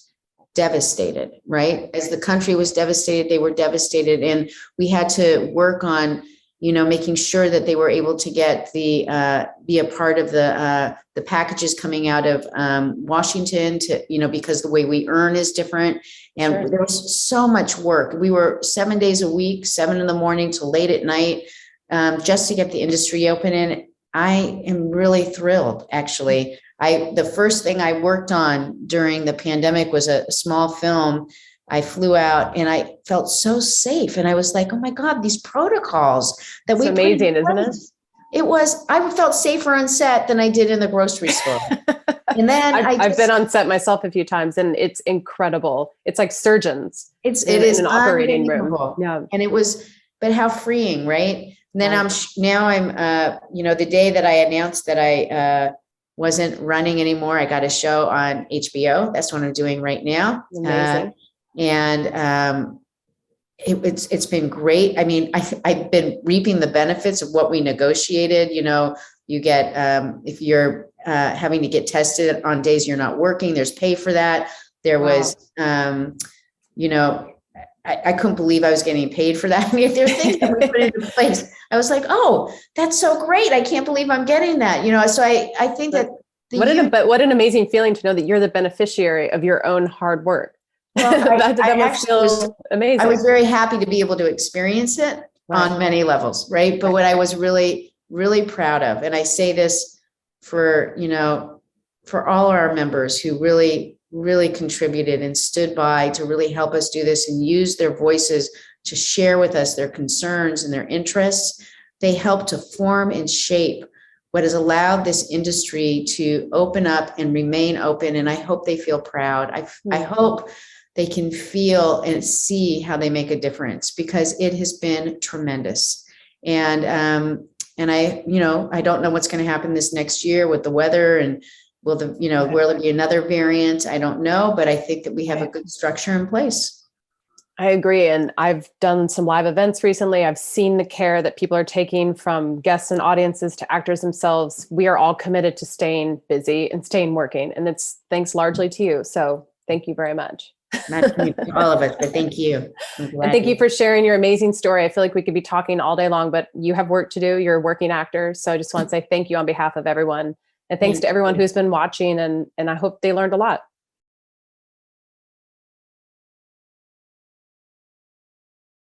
devastated, right? As the country was devastated, they were devastated. And we had to work on, making sure that they were able to get be a part of the packages coming out of Washington to, because the way we earn is different. And there was so much work. We were 7 days a week, 7 a.m. till late at night, just to get the industry open. And I am really thrilled, actually. The first thing I worked on during the pandemic was a small film. I flew out and I felt so safe. And I was like, oh my God, these protocols that we amazing, isn't it? It was, I felt safer on set than I did in the grocery store. And then I've been on set myself a few times and it's incredible. It's like surgeons. It is an operating room. Yeah. And it was, but how freeing, right? And then I'm the day that I announced that I wasn't running anymore, I got a show on HBO. That's what I'm doing right now. Amazing. It's been great. I mean, I've been reaping the benefits of what we negotiated. You get, if you're having to get tested on days you're not working, there's pay for that. There was, I couldn't believe I was getting paid for that. I mean, there's things that we put into place. I was like, oh, that's so great. I can't believe I'm getting that. So I think that what an amazing feeling to know that you're the beneficiary of your own hard work. Well, that must feel amazing. I was very happy to be able to experience it on many levels, right? But what I was really, really proud of, and I say this for all our members who really, really contributed and stood by to really help us do this and use their voices to share with us their concerns and their interests. They helped to form and shape what has allowed this industry to open up and remain open. And I hope they feel proud. I hope they can feel and see how they make a difference, because it has been tremendous. And I don't know what's going to happen this next year with the weather, and will there be another variant? I don't know, but I think that we have a good structure in place. I agree. And I've done some live events recently. I've seen the care that people are taking, from guests and audiences to actors themselves. We are all committed to staying busy and staying working. And it's thanks largely to you. So thank you very much. Not to all of us, but thank you. And thank you for sharing your amazing story. I feel like we could be talking all day long, but you have work to do. You're a working actor. So I just want to say thank you on behalf of everyone. And thanks to everyone who's been watching. And I hope they learned a lot.